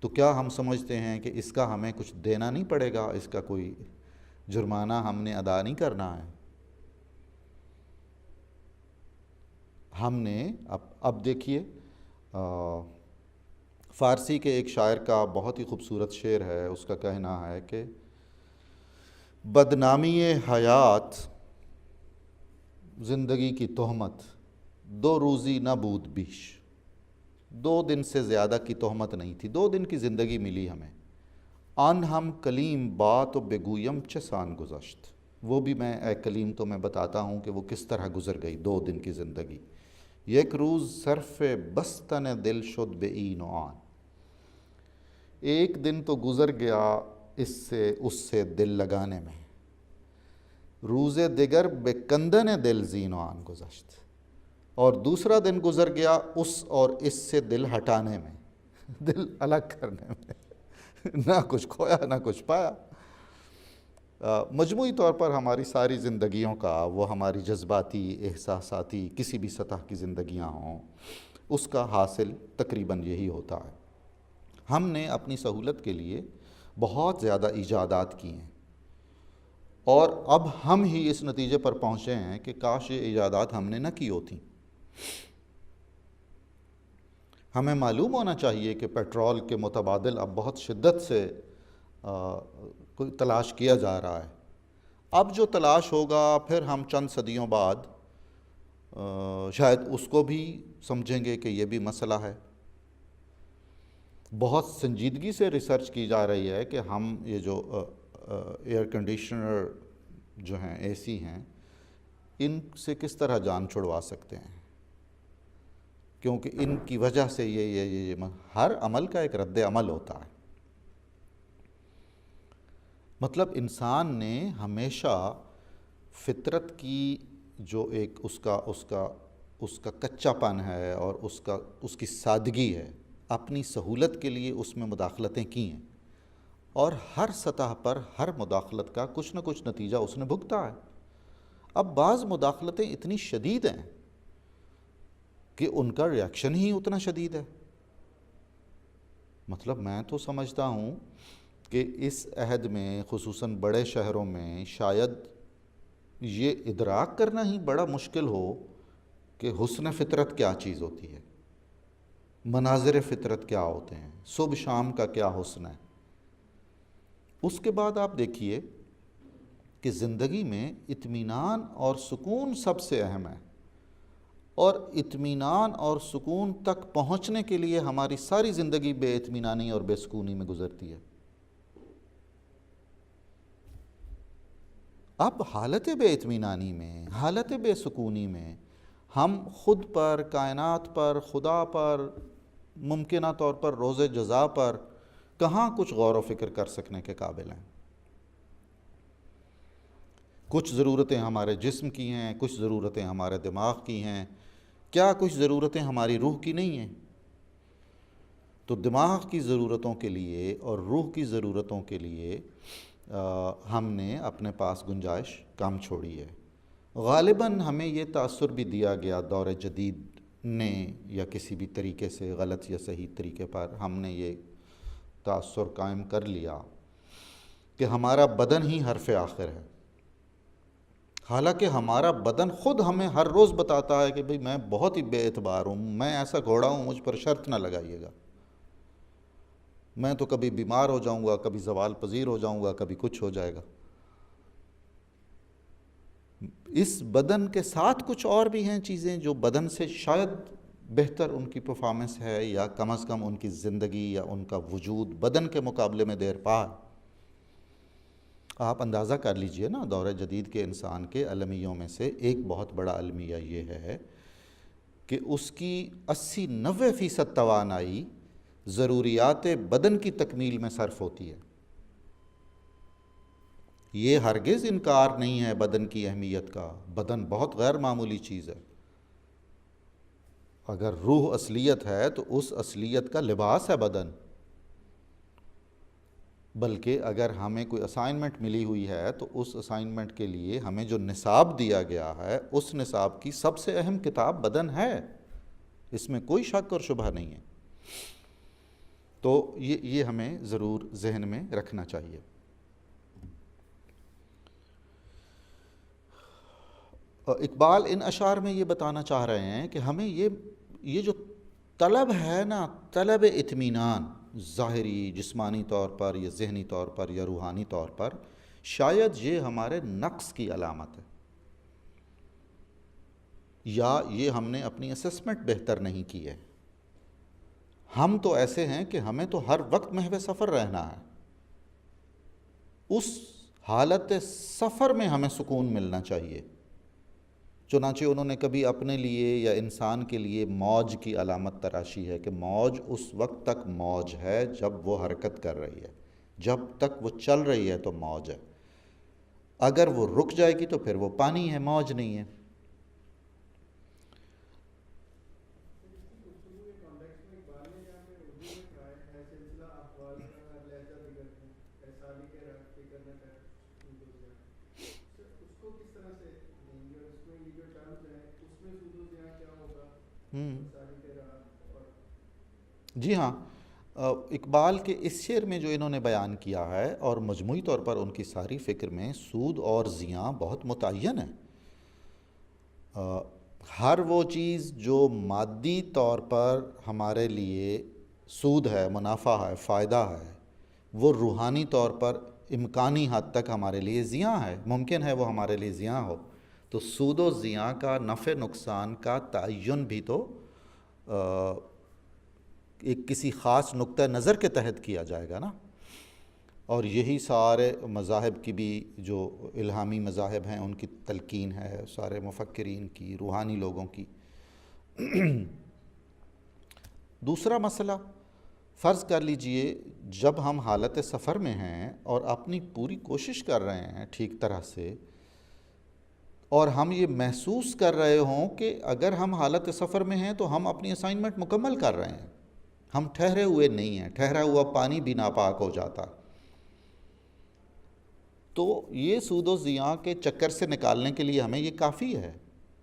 تو کیا ہم سمجھتے ہیں کہ اس کا ہمیں کچھ دینا نہیں پڑے گا، اس کا کوئی جرمانہ ہم نے ادا نہیں کرنا ہے؟ ہم نے اب دیکھیے، فارسی کے ایک شاعر کا بہت ہی خوبصورت شعر ہے، اس کا کہنا ہے کہ بدنامی حیات زندگی کی تہمت، 2 روزی نہ بود بیش. 2 دن سے زیادہ کی تہمت نہیں تھی، 2 دن کی زندگی ملی ہمیں. آن ہم کلیم بات و بگویم چه سان گذشت. وہ بھی میں اے کلیم تو میں بتاتا ہوں کہ وہ کس طرح گزر گئی 2 دن کی زندگی. یک روز صرف بستن دل شد بے این و آن. ایک دن تو گزر گیا اس سے دل لگانے میں. روز دیگر بے کندن دل زین و آن گذشت. اور دوسرا دن گزر گیا اس اور اس سے دل ہٹانے میں، دل الگ کرنے میں. نہ کچھ کھویا نہ کچھ پایا. مجموعی طور پر ہماری ساری زندگیوں کا، وہ ہماری جذباتی، احساساتی، کسی بھی سطح کی زندگیاں ہوں، اس کا حاصل تقریباً یہی ہوتا ہے. ہم نے اپنی سہولت کے لیے بہت زیادہ ایجادات کی ہیں، اور اب ہم ہی اس نتیجے پر پہنچے ہیں کہ کاش یہ ایجادات ہم نے نہ کی ہوتی. ہمیں معلوم ہونا چاہیے کہ پیٹرول کے متبادل اب بہت شدت سے کوئی تلاش کیا جا رہا ہے. اب جو تلاش ہوگا پھر ہم چند صدیوں بعد شاید اس کو بھی سمجھیں گے کہ یہ بھی مسئلہ ہے. بہت سنجیدگی سے ریسرچ کی جا رہی ہے کہ ہم یہ جو ایئر کنڈیشنر جو ہیں، اے سی ہیں، ان سے کس طرح جان چھڑوا سکتے ہیں، کیونکہ ان کی وجہ سے یہ ہر عمل کا ایک رد عمل ہوتا ہے. مطلب انسان نے ہمیشہ فطرت کی جو ایک اس کا کچا پن ہے اور اس کی سادگی ہے، اپنی سہولت کے لیے اس میں مداخلتیں کی ہیں، اور ہر سطح پر ہر مداخلت کا کچھ نہ کچھ نتیجہ اس نے بھگتا ہے. اب بعض مداخلتیں اتنی شدید ہیں کہ ان کا ریاکشن ہی اتنا شدید ہے. مطلب میں تو سمجھتا ہوں کہ اس عہد میں، خصوصاً بڑے شہروں میں، شاید یہ ادراک کرنا ہی بڑا مشکل ہو کہ حسن فطرت کیا چیز ہوتی ہے، مناظر فطرت کیا ہوتے ہیں، صبح شام کا کیا حسن ہے. اس کے بعد آپ دیکھیے کہ زندگی میں اطمینان اور سکون سب سے اہم ہے، اور اطمینان اور سکون تک پہنچنے کے لیے ہماری ساری زندگی بے اطمینانی اور بے سکونی میں گزرتی ہے. اب حالت بے اطمینانی میں، حالت بے سکونی میں ہم خود پر، کائنات پر، خدا پر، ممکنہ طور پر روز جزا پر کہاں کچھ غور و فکر کر سکنے کے قابل ہیں. کچھ ضرورتیں ہمارے جسم کی ہیں، کچھ ضرورتیں ہمارے دماغ کی ہیں، کیا کچھ ضرورتیں ہماری روح کی نہیں ہیں؟ تو دماغ کی ضرورتوں کے لیے اور روح کی ضرورتوں کے لیے ہم نے اپنے پاس گنجائش کم چھوڑی ہے. غالباً ہمیں یہ تاثر بھی دیا گیا دور جدید نے، یا کسی بھی طریقے سے غلط یا صحیح طریقے پر ہم نے یہ تاثر قائم کر لیا کہ ہمارا بدن ہی حرف آخر ہے. حالانکہ ہمارا بدن خود ہمیں ہر روز بتاتا ہے کہ بھئی میں بہت ہی بے اعتبار ہوں، میں ایسا گھوڑا ہوں، مجھ پر شرط نہ لگائیے گا، میں تو کبھی بیمار ہو جاؤں گا، کبھی زوال پذیر ہو جاؤں گا، کبھی کچھ ہو جائے گا. اس بدن کے ساتھ کچھ اور بھی ہیں چیزیں جو بدن سے شاید بہتر ان کی پرفارمنس ہے، یا کم از کم ان کی زندگی یا ان کا وجود بدن کے مقابلے میں دیر پا. آپ اندازہ کر لیجئے نا، دور جدید کے انسان کے المیوں میں سے ایک بہت بڑا المیہ یہ ہے کہ اس کی 80-90% توانائی ضروریات بدن کی تکمیل میں صرف ہوتی ہے. یہ ہرگز انکار نہیں ہے بدن کی اہمیت کا. بدن بہت غیر معمولی چیز ہے. اگر روح اصلیت ہے تو اس اصلیت کا لباس ہے بدن. بلکہ اگر ہمیں کوئی اسائنمنٹ ملی ہوئی ہے تو اس اسائنمنٹ کے لیے ہمیں جو نصاب دیا گیا ہے، اس نصاب کی سب سے اہم کتاب بدن ہے. اس میں کوئی شک اور شبہ نہیں ہے. تو یہ ہمیں ضرور ذہن میں رکھنا چاہیے۔ اقبال ان اشعار میں یہ بتانا چاہ رہے ہیں کہ ہمیں یہ جو طلب ہے نا، طلب اطمینان، ظاہری جسمانی طور پر یا ذہنی طور پر یا روحانی طور پر، شاید یہ ہمارے نقص کی علامت ہے، یا یہ ہم نے اپنی اسسمنٹ بہتر نہیں کی ہے۔ ہم تو ایسے ہیں کہ ہمیں تو ہر وقت محو سفر رہنا ہے، اس حالت سفر میں ہمیں سکون ملنا چاہیے۔ چنانچہ انہوں نے کبھی اپنے لیے یا انسان کے لیے موج کی علامت تراشی ہے کہ موج اس وقت تک موج ہے جب وہ حرکت کر رہی ہے، جب تک وہ چل رہی ہے تو موج ہے، اگر وہ رک جائے گی تو پھر وہ پانی ہے، موج نہیں ہے۔ جی ہاں، اقبال کے اس شعر میں جو انہوں نے بیان کیا ہے اور مجموعی طور پر ان کی ساری فکر میں، سود اور زیاں بہت متعین ہے۔ ہر وہ چیز جو مادی طور پر ہمارے لیے سود ہے، منافع ہے، فائدہ ہے، وہ روحانی طور پر امکانی حد تک ہمارے لیے زیاں ہے، ممکن ہے وہ ہمارے لیے زیاں ہو۔ تو سود و زیاں کا نفع نقصان کا تعین بھی تو ایک کسی خاص نقطہ نظر کے تحت کیا جائے گا نا، اور یہی سارے مذاہب کی بھی جو الہامی مذاہب ہیں ان کی تلقین ہے، سارے مفکرین کی، روحانی لوگوں کی۔ دوسرا مسئلہ، فرض کر لیجئے جب ہم حالت سفر میں ہیں اور اپنی پوری کوشش کر رہے ہیں ٹھیک طرح سے، اور ہم یہ محسوس کر رہے ہوں کہ اگر ہم حالت سفر میں ہیں تو ہم اپنی اسائنمنٹ مکمل کر رہے ہیں، ہم ٹھہرے ہوئے نہیں ہیں، ٹھہرا ہوا پانی بھی ناپاک ہو جاتا، تو یہ سود و زیاں کے چکر سے نکالنے کے لیے ہمیں یہ کافی ہے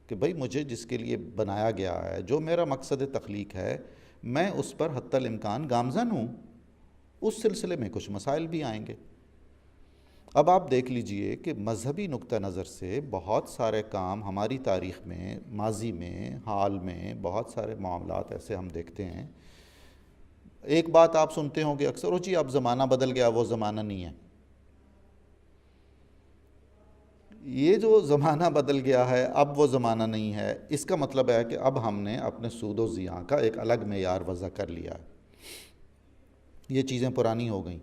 کہ بھئی مجھے جس کے لیے بنایا گیا ہے، جو میرا مقصد تخلیق ہے، میں اس پر حتی الامکان گامزن ہوں۔ اس سلسلے میں کچھ مسائل بھی آئیں گے۔ اب آپ دیکھ لیجئے کہ مذہبی نقطہ نظر سے بہت سارے کام ہماری تاریخ میں، ماضی میں، حال میں بہت سارے معاملات ایسے ہم دیکھتے ہیں۔ ایک بات آپ سنتے ہوں کہ اکثر، جی اب زمانہ بدل گیا، وہ زمانہ نہیں ہے۔ یہ جو زمانہ بدل گیا ہے، اب وہ زمانہ نہیں ہے، اس کا مطلب ہے کہ اب ہم نے اپنے سود و زیاں کا ایک الگ معیار وضع کر لیا ہے، یہ چیزیں پرانی ہو گئیں۔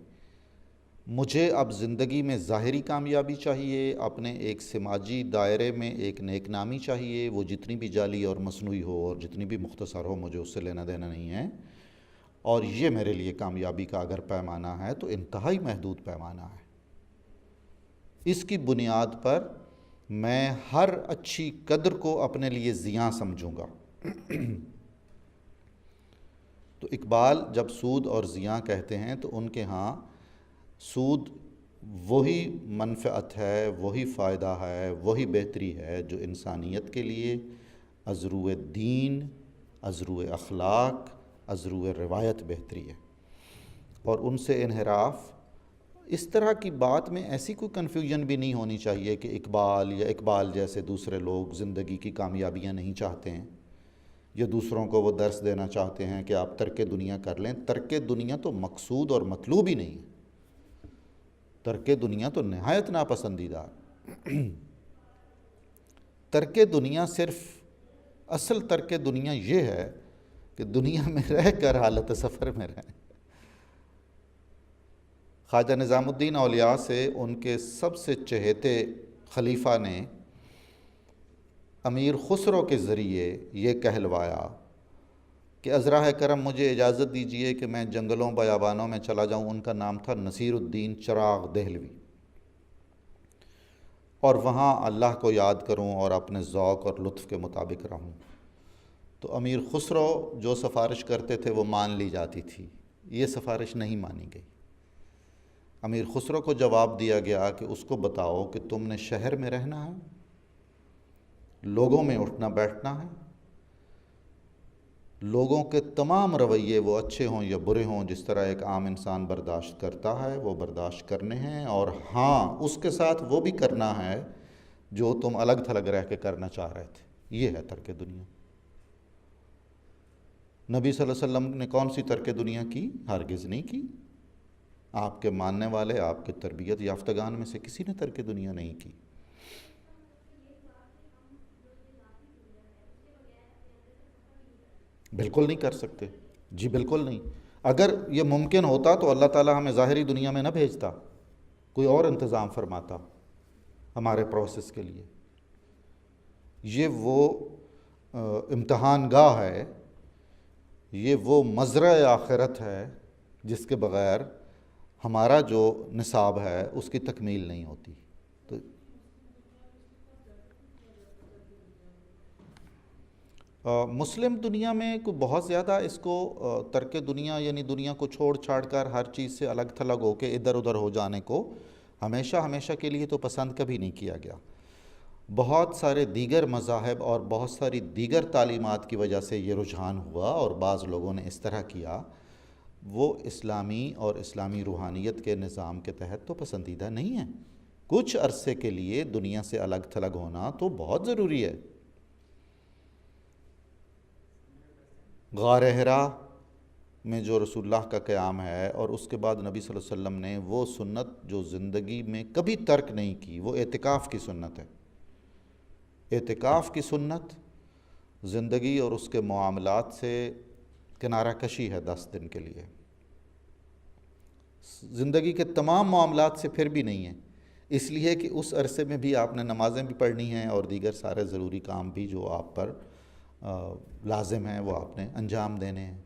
مجھے اب زندگی میں ظاہری کامیابی چاہیے، اپنے ایک سماجی دائرے میں ایک نیک نامی چاہیے، وہ جتنی بھی جعلی اور مصنوعی ہو اور جتنی بھی مختصر ہو، مجھے اس سے لینا دینا نہیں ہے، اور یہ میرے لیے کامیابی کا اگر پیمانہ ہے تو انتہائی محدود پیمانہ ہے۔ اس کی بنیاد پر میں ہر اچھی قدر کو اپنے لیے زیاں سمجھوں گا۔ تو اقبال جب سود اور زیاں کہتے ہیں تو ان کے ہاں سود وہی منفعت ہے، وہی فائدہ ہے، وہی بہتری ہے جو انسانیت کے لیے از روئے دین، از روئے اخلاق، از روئے روایت بہتری ہے، اور ان سے انحراف، اس طرح کی بات میں ایسی کوئی کنفیوژن بھی نہیں ہونی چاہیے کہ اقبال یا اقبال جیسے دوسرے لوگ زندگی کی کامیابیاں نہیں چاہتے ہیں، یا دوسروں کو وہ درس دینا چاہتے ہیں کہ آپ ترک دنیا کر لیں۔ ترک دنیا تو مقصود اور مطلوب ہی نہیں ہے، ترک دنیا تو نہایت ناپسندیدہ۔ ترک دنیا صرف، اصل ترک دنیا یہ ہے کہ دنیا میں رہ کر حالت سفر میں رہیں۔ خواجہ نظام الدین اولیاء سے ان کے سب سے چہیتے خلیفہ نے امیر خسرو کے ذریعے یہ کہلوایا کہ از راہ کرم مجھے اجازت دیجئے کہ میں جنگلوں بیابانوں میں چلا جاؤں۔ ان کا نام تھا نصیر الدین چراغ دہلوی، اور وہاں اللہ کو یاد کروں اور اپنے ذوق اور لطف کے مطابق رہوں۔ تو امیر خسرو جو سفارش کرتے تھے وہ مان لی جاتی تھی، یہ سفارش نہیں مانی گئی۔ امیر خسرو کو جواب دیا گیا کہ اس کو بتاؤ کہ تم نے شہر میں رہنا ہے، لوگوں میں اٹھنا بیٹھنا ہے، لوگوں کے تمام رویے وہ اچھے ہوں یا برے ہوں، جس طرح ایک عام انسان برداشت کرتا ہے وہ برداشت کرنے ہیں، اور ہاں اس کے ساتھ وہ بھی کرنا ہے جو تم الگ تھلگ رہ کے کرنا چاہ رہے تھے۔ یہ ہے ترک دنیا۔ نبی صلی اللہ علیہ وسلم نے کون سی ترک دنیا کی؟ ہرگز نہیں کی۔ آپ کے ماننے والے، آپ کے تربیت یافتگان میں سے کسی نے ترک دنیا نہیں کی۔ بالکل نہیں کر سکتے، جی بالکل نہیں۔ اگر یہ ممکن ہوتا تو اللہ تعالیٰ ہمیں ظاہری دنیا میں نہ بھیجتا، کوئی اور انتظام فرماتا ہمارے پروسیس کے لیے۔ یہ وہ امتحان گاہ ہے، یہ وہ مزرعہ آخرت ہے جس کے بغیر ہمارا جو نصاب ہے اس کی تکمیل نہیں ہوتی۔ تو مسلم دنیا میں کوئی بہت زیادہ اس کو ترک دنیا یعنی دنیا کو چھوڑ چھاڑ کر ہر چیز سے الگ تھلگ ہو کے ادھر ادھر ہو جانے کو ہمیشہ کے لیے تو پسند کبھی نہیں کیا گیا۔ بہت سارے دیگر مذاہب اور بہت ساری دیگر تعلیمات کی وجہ سے یہ رجحان ہوا، اور بعض لوگوں نے اس طرح کیا، وہ اسلامی اور اسلامی روحانیت کے نظام کے تحت تو پسندیدہ نہیں ہے۔ کچھ عرصے کے لیے دنیا سے الگ تھلگ ہونا تو بہت ضروری ہے۔ غار حرا میں جو رسول اللہ کا قیام ہے، اور اس کے بعد نبی صلی اللہ علیہ وسلم نے وہ سنت جو زندگی میں کبھی ترک نہیں کی، وہ اعتکاف کی سنت ہے۔ اعتکاف کی سنت زندگی اور اس کے معاملات سے کنارہ کشی ہے 10 دن کے لیے، زندگی کے تمام معاملات سے پھر بھی نہیں ہے، اس لیے کہ اس عرصے میں بھی آپ نے نمازیں بھی پڑھنی ہیں اور دیگر سارے ضروری کام بھی جو آپ پر لازم ہیں وہ آپ نے انجام دینے ہیں۔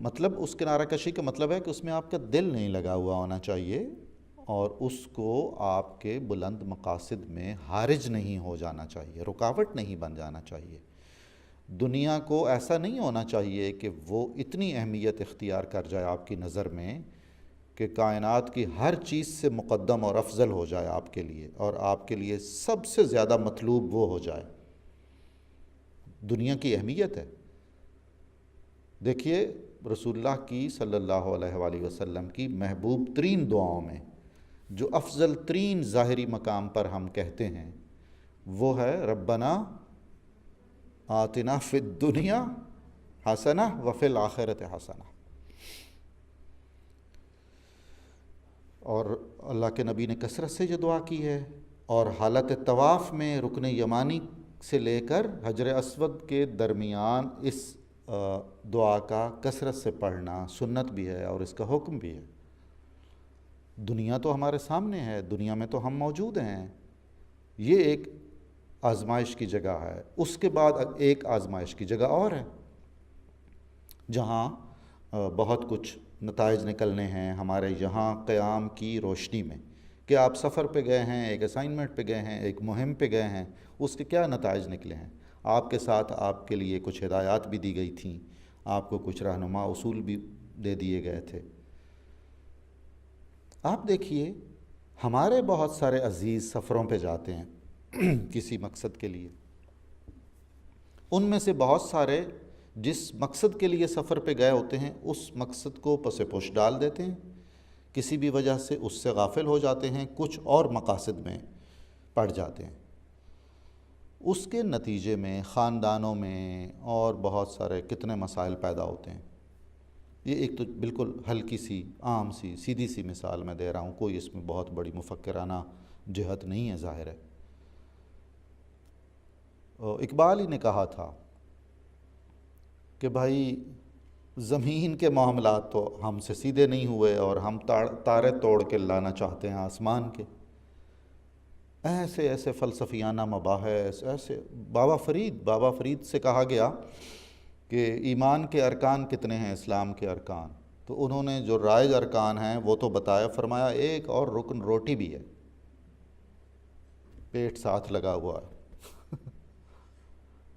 مطلب اس کنارہ کشی کا مطلب ہے کہ اس میں آپ کا دل نہیں لگا ہوا ہونا چاہیے، اور اس کو آپ کے بلند مقاصد میں حارج نہیں ہو جانا چاہیے، رکاوٹ نہیں بن جانا چاہیے۔ دنیا کو ایسا نہیں ہونا چاہیے کہ وہ اتنی اہمیت اختیار کر جائے آپ کی نظر میں کہ کائنات کی ہر چیز سے مقدم اور افضل ہو جائے آپ کے لیے، اور آپ کے لیے سب سے زیادہ مطلوب وہ ہو جائے۔ دنیا کی اہمیت ہے۔ دیکھیے رسول اللہ کی صلی اللہ علیہ وآلہ وسلم کی محبوب ترین دعاؤں میں جو افضل ترین ظاہری مقام پر ہم کہتے ہیں وہ ہے ربنا آتنا فی الدنیا حسنہ وفی الآخرۃ حسنہ۔ اور اللہ کے نبی نے کثرت سے یہ دعا کی ہے، اور حالت طواف میں رکن یمانی سے لے کر حجر اسود کے درمیان اس دعا کا کثرت سے پڑھنا سنت بھی ہے اور اس کا حکم بھی ہے۔ دنیا تو ہمارے سامنے ہے، دنیا میں تو ہم موجود ہیں، یہ ایک آزمائش کی جگہ ہے۔ اس کے بعد ایک آزمائش کی جگہ اور ہے جہاں بہت کچھ نتائج نکلنے ہیں ہمارے یہاں قیام کی روشنی میں، کہ آپ سفر پہ گئے ہیں، ایک اسائنمنٹ پہ گئے ہیں، ایک مہم پہ گئے ہیں، اس کے کیا نتائج نکلے ہیں۔ آپ کے ساتھ آپ کے لیے کچھ ہدایات بھی دی گئی تھیں، آپ کو کچھ رہنما اصول بھی دے دیے گئے تھے۔ آپ دیکھیے ہمارے بہت سارے عزیز سفروں پہ جاتے ہیں کسی مقصد کے لیے، ان میں سے بہت سارے جس مقصد کے لیے سفر پہ گئے ہوتے ہیں اس مقصد کو پس پش ڈال دیتے ہیں، کسی بھی وجہ سے اس سے غافل ہو جاتے ہیں، کچھ اور مقاصد میں پڑ جاتے ہیں۔ اس کے نتیجے میں خاندانوں میں اور بہت سارے کتنے مسائل پیدا ہوتے ہیں۔ یہ ایک تو بالکل ہلکی سی عام سی سیدھی سی مثال میں دے رہا ہوں، کوئی اس میں بہت بڑی مفکرانہ جہت نہیں ہے، ظاہر ہے۔ اقبال ہی نے کہا تھا کہ بھائی زمین کے معاملات تو ہم سے سیدھے نہیں ہوئے، اور ہم تارے توڑ کے لانا چاہتے ہیں آسمان کے۔ ایسے ایسے فلسفیانہ مباحث، ایسے بابا فرید سے کہا گیا کہ ایمان کے ارکان کتنے ہیں، اسلام کے ارکان، تو انہوں نے جو رائج ارکان ہیں وہ تو بتایا، فرمایا ایک اور رکن روٹی بھی ہے، پیٹ ساتھ لگا ہوا ہے۔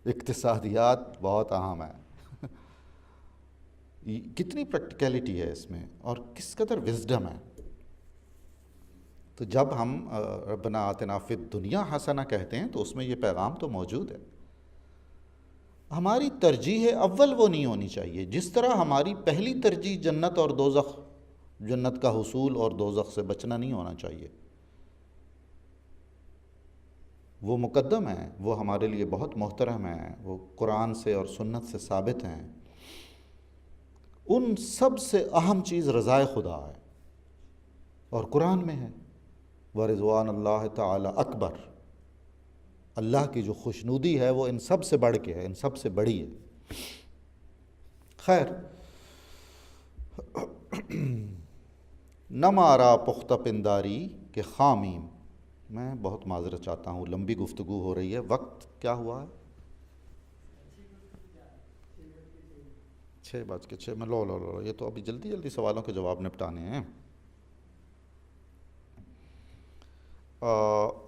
اقتصادیات بہت اہم ہے۔ کتنی پریکٹیکلٹی ہے اس میں، اور کس قدر وزڈم ہے۔ تو جب ہم ربنا آتنا فی الدنیا حسنہ کہتے ہیں تو اس میں یہ پیغام تو موجود ہے۔ ہماری ترجیح اول وہ نہیں ہونی چاہیے، جس طرح ہماری پہلی ترجیح جنت اور دوزخ، جنت کا حصول اور دوزخ سے بچنا نہیں ہونا چاہیے۔ وہ مقدم ہیں، وہ ہمارے لیے بہت محترم ہیں، وہ قرآن سے اور سنت سے ثابت ہیں۔ ان سب سے اہم چیز رضائے خدا ہے، اور قرآن میں ہے وَرِضْوَانُ اللَّهِ تعالیٰ اکبر۔ اللہ کی جو خوشنودی ہے وہ ان سب سے بڑھ کے ہے، ان سب سے بڑی ہے۔ خیر، نہ مارا پختہ پنداری کہ خامیم۔ میں بہت معذرت چاہتا ہوں، لمبی گفتگو ہو رہی ہے۔ وقت کیا ہوا ہے؟ 6:06۔ میں لو یہ تو ابھی جلدی جلدی سوالوں کے جواب نپٹانے ہیں۔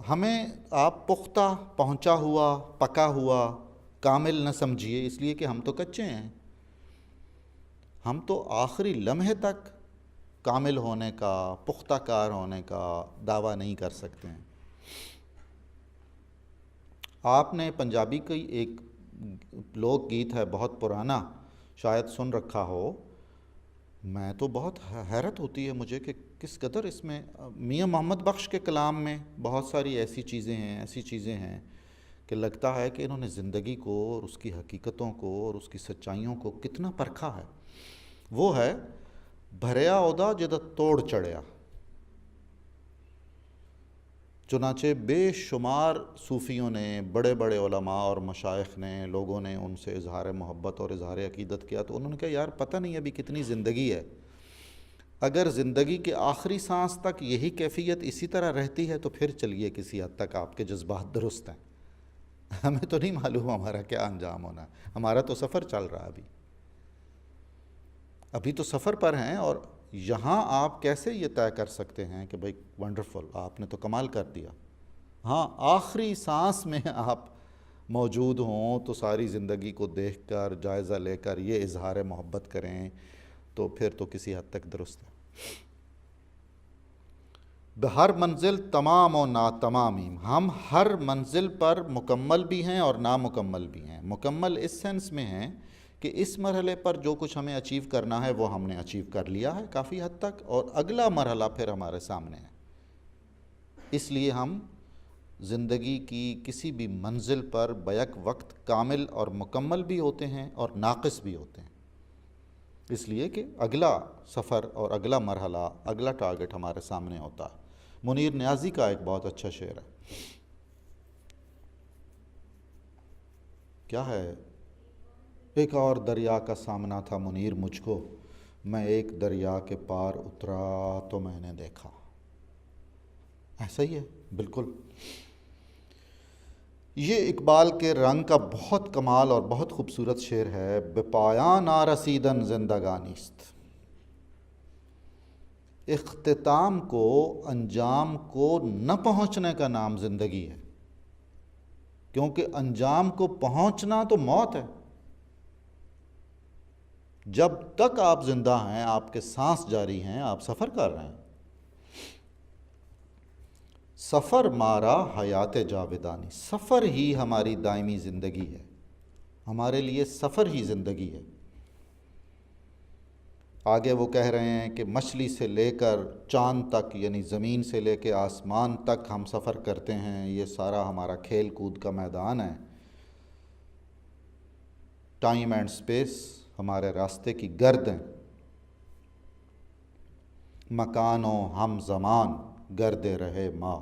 ہمیں آپ پختہ، پہنچا ہوا، پکا ہوا، کامل نہ سمجھیے، اس لیے کہ ہم تو کچے ہیں۔ ہم تو آخری لمحے تک کامل ہونے کا، پختہ کار ہونے کا دعویٰ نہیں کر سکتے ہیں۔ آپ نے پنجابی کی ایک لوک گیت ہے بہت پرانا، شاید سن رکھا ہو۔ میں تو بہت حیرت ہوتی ہے مجھے کہ کس قدر اس میں میاں محمد بخش کے کلام میں بہت ساری ایسی چیزیں ہیں کہ لگتا ہے کہ انہوں نے زندگی کو اور اس کی حقیقتوں کو اور اس کی سچائیوں کو کتنا پرکھا ہے۔ وہ ہے بھریا عہدہ جدہ توڑ چڑھیا۔ چنانچہ بے شمار صوفیوں نے، بڑے بڑے علماء اور مشائخ نے، لوگوں نے ان سے اظہار محبت اور اظہار عقیدت کیا، تو انہوں نے کہا یار پتہ نہیں ابھی کتنی زندگی ہے، اگر زندگی کے آخری سانس تک یہی کیفیت اسی طرح رہتی ہے تو پھر چلیے کسی حد تک آپ کے جذبات درست ہیں۔ ہمیں تو نہیں معلوم ہمارا کیا انجام ہونا ہے، ہمارا تو سفر چل رہا ہے، ابھی تو سفر پر ہیں۔ اور یہاں آپ کیسے یہ طے کر سکتے ہیں کہ بھئی ونڈرفل، آپ نے تو کمال کر دیا۔ ہاں، آخری سانس میں آپ موجود ہوں تو ساری زندگی کو دیکھ کر، جائزہ لے کر یہ اظہار محبت کریں تو پھر تو کسی حد تک درست ہے۔ بہر منزل تمام و ناتمامیم، ہم ہر منزل پر مکمل بھی ہیں اور نامکمل بھی ہیں۔ مکمل اس سینس میں ہیں کہ اس مرحلے پر جو کچھ ہمیں اچیو کرنا ہے وہ ہم نے اچیو کر لیا ہے کافی حد تک، اور اگلا مرحلہ پھر ہمارے سامنے ہے۔ اس لیے ہم زندگی کی کسی بھی منزل پر بیک وقت کامل اور مکمل بھی ہوتے ہیں اور ناقص بھی ہوتے ہیں، اس لیے کہ اگلا سفر اور اگلا مرحلہ، اگلا ٹارگٹ ہمارے سامنے ہوتا ہے۔ منیر نیازی کا ایک بہت اچھا شعر ہے، کیا ہے؟ ایک اور دریا کا سامنا تھا منیر مجھ کو، میں ایک دریا کے پار اترا تو میں نے دیکھا۔ ایسا ہی ہے بالکل۔ یہ اقبال کے رنگ کا بہت کمال اور بہت خوبصورت شعر ہے۔ بے پایاں نہ رسیدن زندگانیست، اختتام کو، انجام کو نہ پہنچنے کا نام زندگی ہے، کیونکہ انجام کو پہنچنا تو موت ہے۔ جب تک آپ زندہ ہیں، آپ کے سانس جاری ہیں، آپ سفر کر رہے ہیں۔ سفر مارا حیات جاودانی، سفر ہی ہماری دائمی زندگی ہے، ہمارے لیے سفر ہی زندگی ہے۔ آگے وہ کہہ رہے ہیں کہ مچھلی سے لے کر چاند تک، یعنی زمین سے لے کے آسمان تک ہم سفر کرتے ہیں، یہ سارا ہمارا کھیل کود کا میدان ہے۔ ٹائم اینڈ سپیس ہمارے راستے کی گرد ہیں، مکان و ہم زمان گرد رہے ماں۔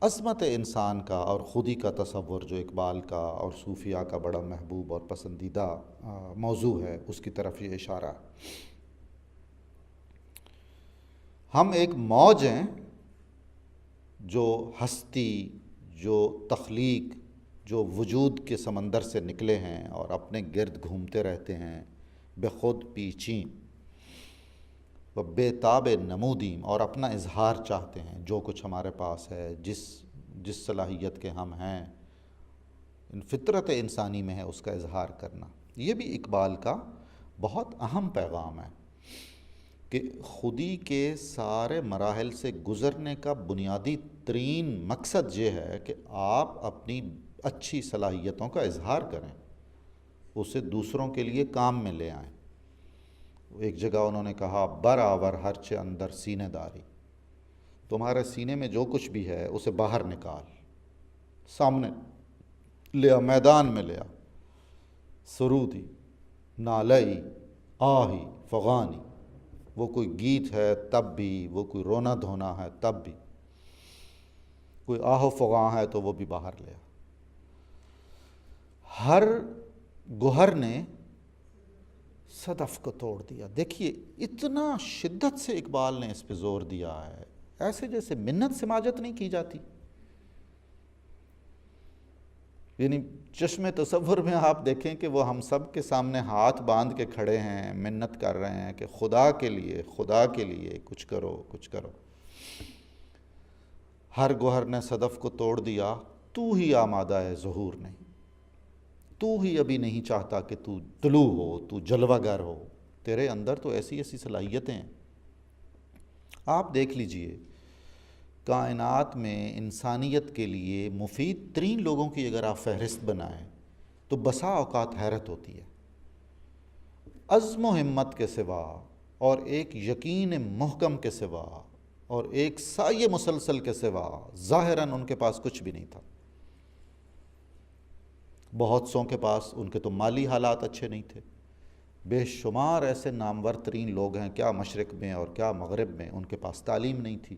عظمت انسان کا اور خودی کا تصور جو اقبال کا اور صوفیاء کا بڑا محبوب اور پسندیدہ موضوع ہے، اس کی طرف یہ اشارہ ہے۔ ہم ایک موج ہیں جو ہستی، جو تخلیق، جو وجود کے سمندر سے نکلے ہیں اور اپنے گرد گھومتے رہتے ہیں، بے خود پیچیں و بے تاب نمودیم، اور اپنا اظہار چاہتے ہیں، جو کچھ ہمارے پاس ہے، جس صلاحیت کے ہم ہیں، فطرت انسانی میں ہے اس کا اظہار کرنا۔ یہ بھی اقبال کا بہت اہم پیغام ہے کہ خودی کے سارے مراحل سے گزرنے کا بنیادی ترین مقصد یہ ہے کہ آپ اپنی اچھی صلاحیتوں کا اظہار کریں، اسے دوسروں کے لیے کام میں لے آئیں۔ ایک جگہ انہوں نے کہا برآور ہرچے اندر سینے داری، تمہارے سینے میں جو کچھ بھی ہے اسے باہر نکال، سامنے لیا، میدان میں لیا۔ سرودی نالئی آہی فغانی، وہ کوئی گیت ہے تب بھی، وہ کوئی رونا دھونا ہے تب بھی، کوئی آہ و فغاں ہے تو وہ بھی باہر لیا۔ ہر گوہر نے صدف کو توڑ دیا۔ دیکھیے اتنا شدت سے اقبال نے اس پہ زور دیا ہے، ایسے جیسے منت سماجت نہیں کی جاتی۔ یعنی چشم تصور میں آپ دیکھیں کہ وہ ہم سب کے سامنے ہاتھ باندھ کے کھڑے ہیں، منت کر رہے ہیں کہ خدا کے لیے کچھ کرو، کچھ کرو۔ ہر گوہر نے صدف کو توڑ دیا، تو ہی آمادہ ہے ظہور نہیں، تو ہی ابھی نہیں چاہتا کہ تو طلوع ہو، تو جلوہ گر ہو، تیرے اندر تو ایسی ایسی صلاحیتیں ہیں۔ آپ دیکھ لیجئے کائنات میں انسانیت کے لیے مفید ترین لوگوں کی اگر آپ فہرست بنائیں تو بسا اوقات حیرت ہوتی ہے۔ عزم و ہمت کے سوا اور ایک یقین محکم کے سوا اور ایک سعی مسلسل کے سوا ظاہراً ان کے پاس کچھ بھی نہیں تھا۔ بہت سوں کے پاس ان کے تو مالی حالات اچھے نہیں تھے، بے شمار ایسے نامور ترین لوگ ہیں، کیا مشرق میں اور کیا مغرب میں، ان کے پاس تعلیم نہیں تھی،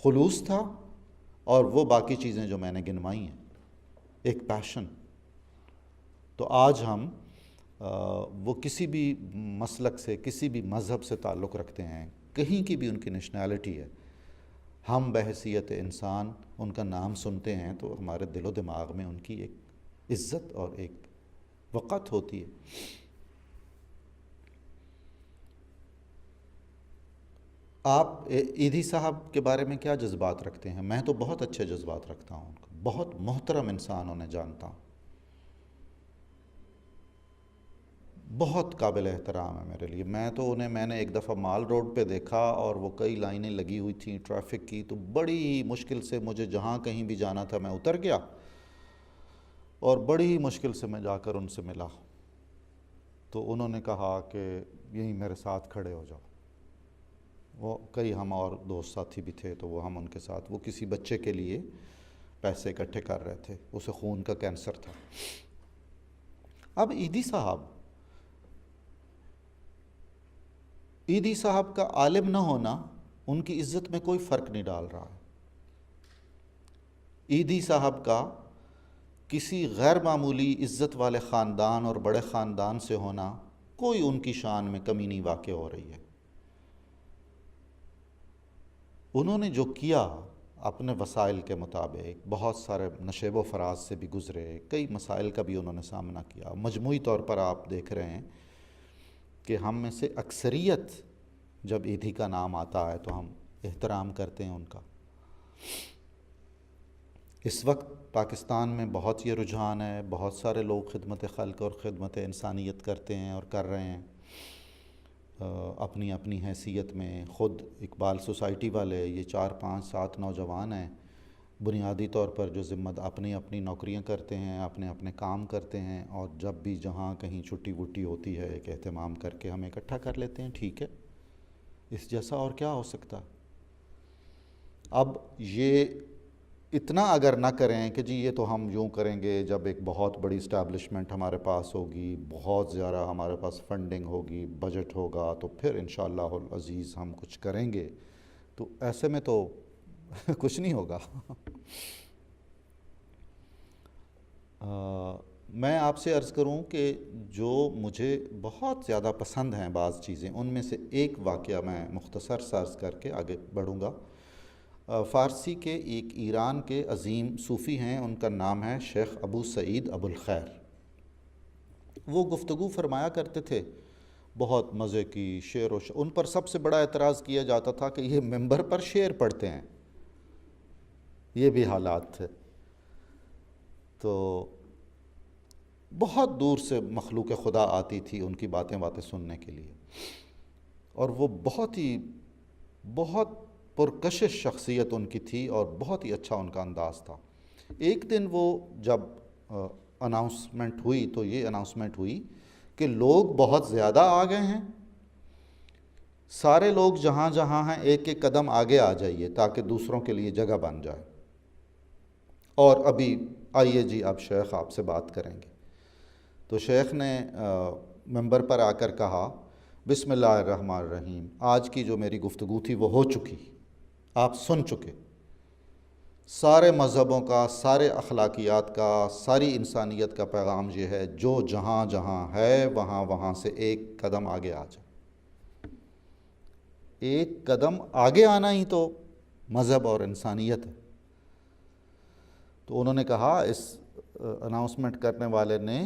خلوص تھا، اور وہ باقی چیزیں جو میں نے گنوائی ہیں، ایک پیشن۔ تو آج ہم وہ کسی بھی مسلک سے، کسی بھی مذہب سے تعلق رکھتے ہیں، کہیں کی بھی ان کی نیشنلٹی ہے، ہم بحیثیت انسان ان کا نام سنتے ہیں تو ہمارے دل و دماغ میں ان کی ایک عزت اور ایک وقت ہوتی ہے۔ آپ ایدھی صاحب کے بارے میں کیا جذبات رکھتے ہیں؟ میں تو بہت اچھے جذبات رکھتا ہوں، بہت محترم انسان انہیں جانتا ہوں، بہت قابل احترام ہے میرے لیے۔ میں نے ایک دفعہ مال روڈ پہ دیکھا اور وہ کئی لائنیں لگی ہوئی تھیں ٹریفک کی، تو بڑی مشکل سے مجھے جہاں کہیں بھی جانا تھا میں اتر گیا اور بڑی مشکل سے میں جا کر ان سے ملا، تو انہوں نے کہا کہ یہیں میرے ساتھ کھڑے ہو جاؤ۔ وہ کئی ہم اور دوست ساتھی بھی تھے تو وہ ہم ان کے ساتھ، وہ کسی بچے کے لیے پیسے اکٹھے کر رہے تھے، اسے خون کا کینسر تھا۔ اب ایدھی صاحب کا عالم نہ ہونا ان کی عزت میں کوئی فرق نہیں ڈال رہا ہے۔ ایدھی صاحب کا کسی غیر معمولی عزت والے خاندان اور بڑے خاندان سے ہونا کوئی ان کی شان میں کمی نہیں واقع ہو رہی ہے۔ انہوں نے جو کیا اپنے وسائل کے مطابق، بہت سارے نشیب و فراز سے بھی گزرے، کئی مسائل کا بھی انہوں نے سامنا کیا۔ مجموعی طور پر آپ دیکھ رہے ہیں کہ ہم میں سے اکثریت جب ایدھی کا نام آتا ہے تو ہم احترام کرتے ہیں ان کا۔ اس وقت پاکستان میں بہت یہ رجحان ہے، بہت سارے لوگ خدمت خلق اور خدمت انسانیت کرتے ہیں اور کر رہے ہیں اپنی اپنی حیثیت میں۔ خود اقبال سوسائٹی والے یہ 4 5 7 نوجوان ہیں، بنیادی طور پر جو اپنی اپنی نوکریاں کرتے ہیں، اپنے اپنے کام کرتے ہیں، اور جب بھی جہاں کہیں چھٹی وٹی ہوتی ہے ایک اہتمام کر کے ہم اکٹھا کر لیتے ہیں۔ ٹھیک ہے، اس جیسا اور کیا ہو سکتا۔ اب یہ اتنا اگر نہ کریں کہ جی یہ تو ہم یوں کریں گے جب ایک بہت بڑی اسٹیبلشمنٹ ہمارے پاس ہوگی، بہت زیادہ ہمارے پاس فنڈنگ ہوگی، بجٹ ہوگا، تو پھر انشاءاللہ العزیز ہم کچھ کریں گے، تو ایسے میں تو کچھ نہیں ہوگا۔ میں آپ سے عرض کروں کہ جو مجھے بہت زیادہ پسند ہیں بعض چیزیں، ان میں سے ایک واقعہ میں مختصر سا عرض کر کے آگے بڑھوں گا۔ فارسی کے ایک ایران کے عظیم صوفی ہیں، ان کا نام ہے شیخ ابو سعید ابو الخیر۔ وہ گفتگو فرمایا کرتے تھے، بہت مزے کی، شعر ان پر سب سے بڑا اعتراض کیا جاتا تھا کہ یہ منبر پر شعر پڑھتے ہیں، یہ بھی حالات تھے۔ تو بہت دور سے مخلوق خدا آتی تھی ان کی باتیں سننے کے لیے، اور وہ بہت پرکشش شخصیت ان کی تھی اور بہت ہی اچھا ان کا انداز تھا۔ ایک دن وہ جب اناؤنسمنٹ ہوئی تو یہ اناؤنسمنٹ ہوئی کہ لوگ بہت زیادہ آ گئے ہیں، سارے لوگ جہاں جہاں ہیں ایک ایک قدم آگے آ جائیے تاکہ دوسروں کے لیے جگہ بن جائے، اور ابھی آئیے جی اب شیخ آپ سے بات کریں گے۔ تو شیخ نے ممبر پر آ کر کہا بسم اللہ الرحمن الرحیم، آج کی جو میری گفتگو تھی وہ ہو چکی، آپ سن چکے، سارے مذہبوں کا، سارے اخلاقیات کا، ساری انسانیت کا پیغام یہ ہے جو جہاں جہاں ہے وہاں وہاں سے ایک قدم آگے آ جائے۔ ایک قدم آگے آنا ہی تو مذہب اور انسانیت ہے۔ تو انہوں نے کہا، اس اناؤنسمنٹ کرنے والے نے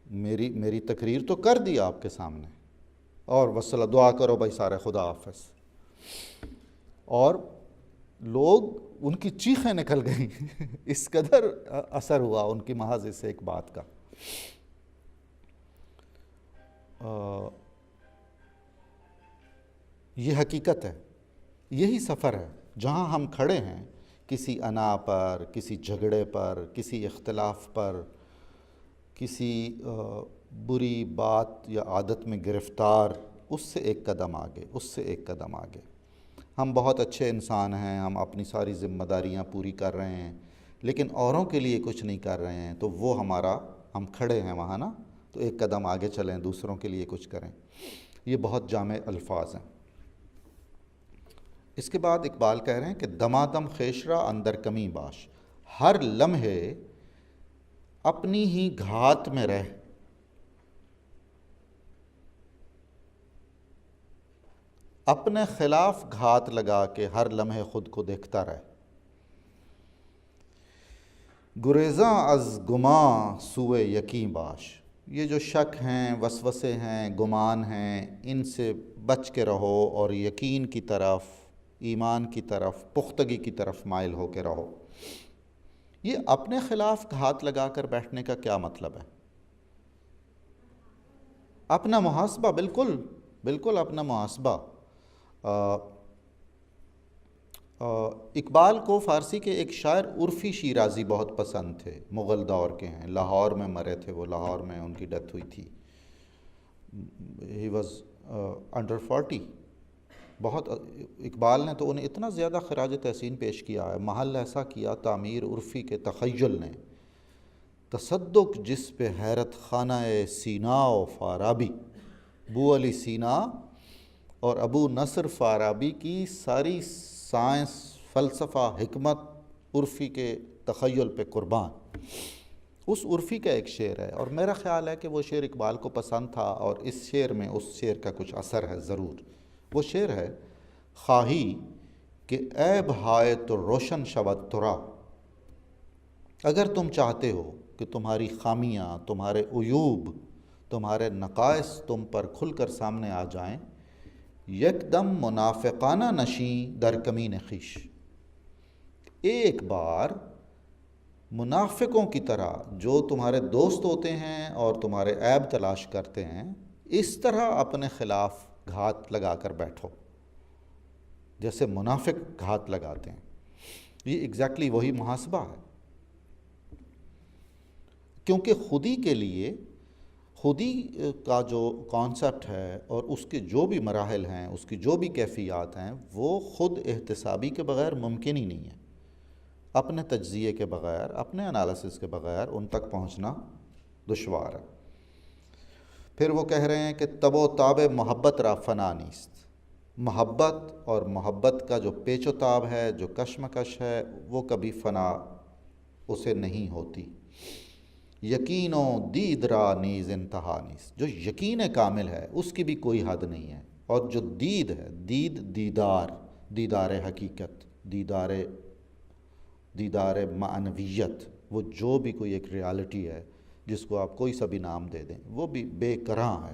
میری تقریر تو کر دی آپ کے سامنے، اور وصلہ دعا کرو بھائی سارے، خدا حافظ۔ اور لوگ، ان کی چیخیں نکل گئیں اس قدر اثر ہوا ان کی محض اس ایک بات کا۔ یہ حقیقت ہے، یہی سفر ہے۔ جہاں ہم کھڑے ہیں، کسی انا پر، کسی جھگڑے پر، کسی اختلاف پر، کسی بری بات یا عادت میں گرفتار، اس سے ایک قدم آگے، اس سے ایک قدم آگے۔ ہم بہت اچھے انسان ہیں، ہم اپنی ساری ذمہ داریاں پوری کر رہے ہیں، لیکن اوروں کے لیے کچھ نہیں کر رہے ہیں، تو وہ ہم کھڑے ہیں وہاں نا، تو ایک قدم آگے چلیں، دوسروں کے لیے کچھ کریں۔ یہ بہت جامع الفاظ ہیں۔ اس کے بعد اقبال کہہ رہے ہیں کہ دمادم خیشرا اندر کمی باش، ہر لمحے اپنی ہی گھات میں رہ، اپنے خلاف گھات لگا کے ہر لمحے خود کو دیکھتا رہ، گریزاں از گماں سوئے یقین باش۔ یہ جو شک ہیں، وسوسے ہیں، گمان ہیں، ان سے بچ کے رہو اور یقین کی طرف، ایمان کی طرف، پختگی کی طرف مائل ہو کے رہو۔ یہ اپنے خلاف گھات لگا کر بیٹھنے کا کیا مطلب ہے؟ اپنا محاسبہ، بالکل بالکل اپنا محاسبہ۔ اقبال کو فارسی کے ایک شاعر عرفی شیرازی بہت پسند تھے، مغل دور کے ہیں، لاہور میں مرے تھے وہ، لاہور میں ان کی ڈیتھ ہوئی تھی۔ He was under 40۔ بہت اقبال نے تو انہیں اتنا زیادہ خراج تحسین پیش کیا ہے، محل ایسا کیا تعمیر عرفی کے تخیل نے، تصدق جس پہ حیرت خانہ سینا و فارابی۔ ابو علی سینا اور ابو نصر فارابی کی ساری سائنس، فلسفہ، حکمت عرفی کے تخیل پہ قربان۔ اس عرفی کا ایک شعر ہے، اور میرا خیال ہے کہ وہ شعر اقبال کو پسند تھا، اور اس شعر میں اس شعر کا کچھ اثر ہے ضرور۔ وہ شعر ہے، خواہی کہ عیب ہائے تو روشن شود ترا، اگر تم چاہتے ہو کہ تمہاری خامیاں، تمہارے عیوب، تمہارے نقائص تم پر کھل کر سامنے آ جائیں، یک دم منافقانہ نشیں در کمین خویش۔ ایک بار منافقوں کی طرح جو تمہارے دوست ہوتے ہیں اور تمہارے عیب تلاش کرتے ہیں، اس طرح اپنے خلاف گھات لگا کر بیٹھو جیسے منافق گھات لگاتے ہیں۔ یہ ایگزیکٹلی وہی محاسبہ ہے، کیونکہ خودی کے لیے، خودی کا جو کانسیپٹ ہے اور اس کے جو بھی مراحل ہیں، اس کی جو بھی کیفیات ہیں، وہ خود احتسابی کے بغیر ممکن ہی نہیں ہے۔ اپنے تجزیے کے بغیر، اپنے انالیسس کے بغیر ان تک پہنچنا دشوار ہے۔ پھر وہ کہہ رہے ہیں کہ تب و تاب محبت را فنا نیست، محبت اور محبت کا جو پیچ و تاب ہے، جو کشمکش ہے، وہ کبھی فنا اسے نہیں ہوتی۔ یقین و دید را نیز انتہا نیست، جو یقین کامل ہے اس کی بھی کوئی حد نہیں ہے، اور جو دید ہے، دیدار حقیقت، دیدار معنویت، وہ جو بھی کوئی ایک ریالٹی ہے جس کو آپ کوئی سا بھی نام دے دیں، وہ بھی بے کراں ہے۔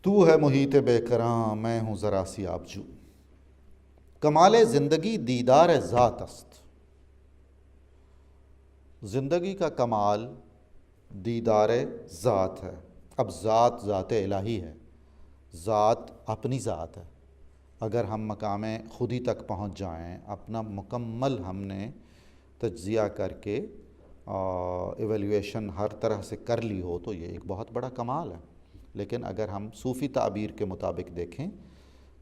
تو ہے محیط بے کراں، میں ہوں ذرا سی آبجو، کمال زندگی دیدار ذات است۔ زندگی کا کمال دیدار ذات ہے۔ اب ذات الہی ہے، ذات اپنی ذات ہے، اگر ہم مقام خودی تک پہنچ جائیں، اپنا مکمل ہم نے تجزیہ کر کے ایویلیویشن ہر طرح سے کر لی ہو، تو یہ ایک بہت بڑا کمال ہے۔ لیکن اگر ہم صوفی تعبیر کے مطابق دیکھیں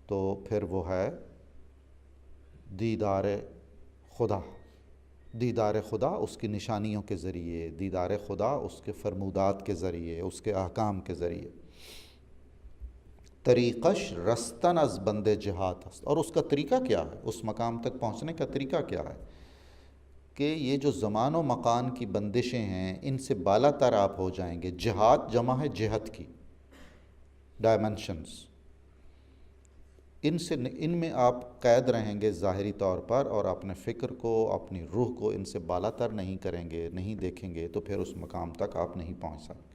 تو پھر وہ ہے دیدار خدا۔ دیدار خدا اس کی نشانیوں کے ذریعے، دیدار خدا اس کے فرمودات کے ذریعے، اس کے احکام کے ذریعے۔ طریقش رستن از بند جہات است، اور اس کا طریقہ کیا ہے، اس مقام تک پہنچنے کا طریقہ کیا ہے کہ یہ جو زمان و مکان کی بندشیں ہیں ان سے بالا تر آپ ہو جائیں گے۔ جہات جمع ہے جہت کی، ڈائمنشنز، ان میں آپ قید رہیں گے ظاہری طور پر، اور اپنے فکر کو، اپنی روح کو ان سے بالا تر نہیں کریں گے، نہیں دیکھیں گے، تو پھر اس مقام تک آپ نہیں پہنچ سکتے۔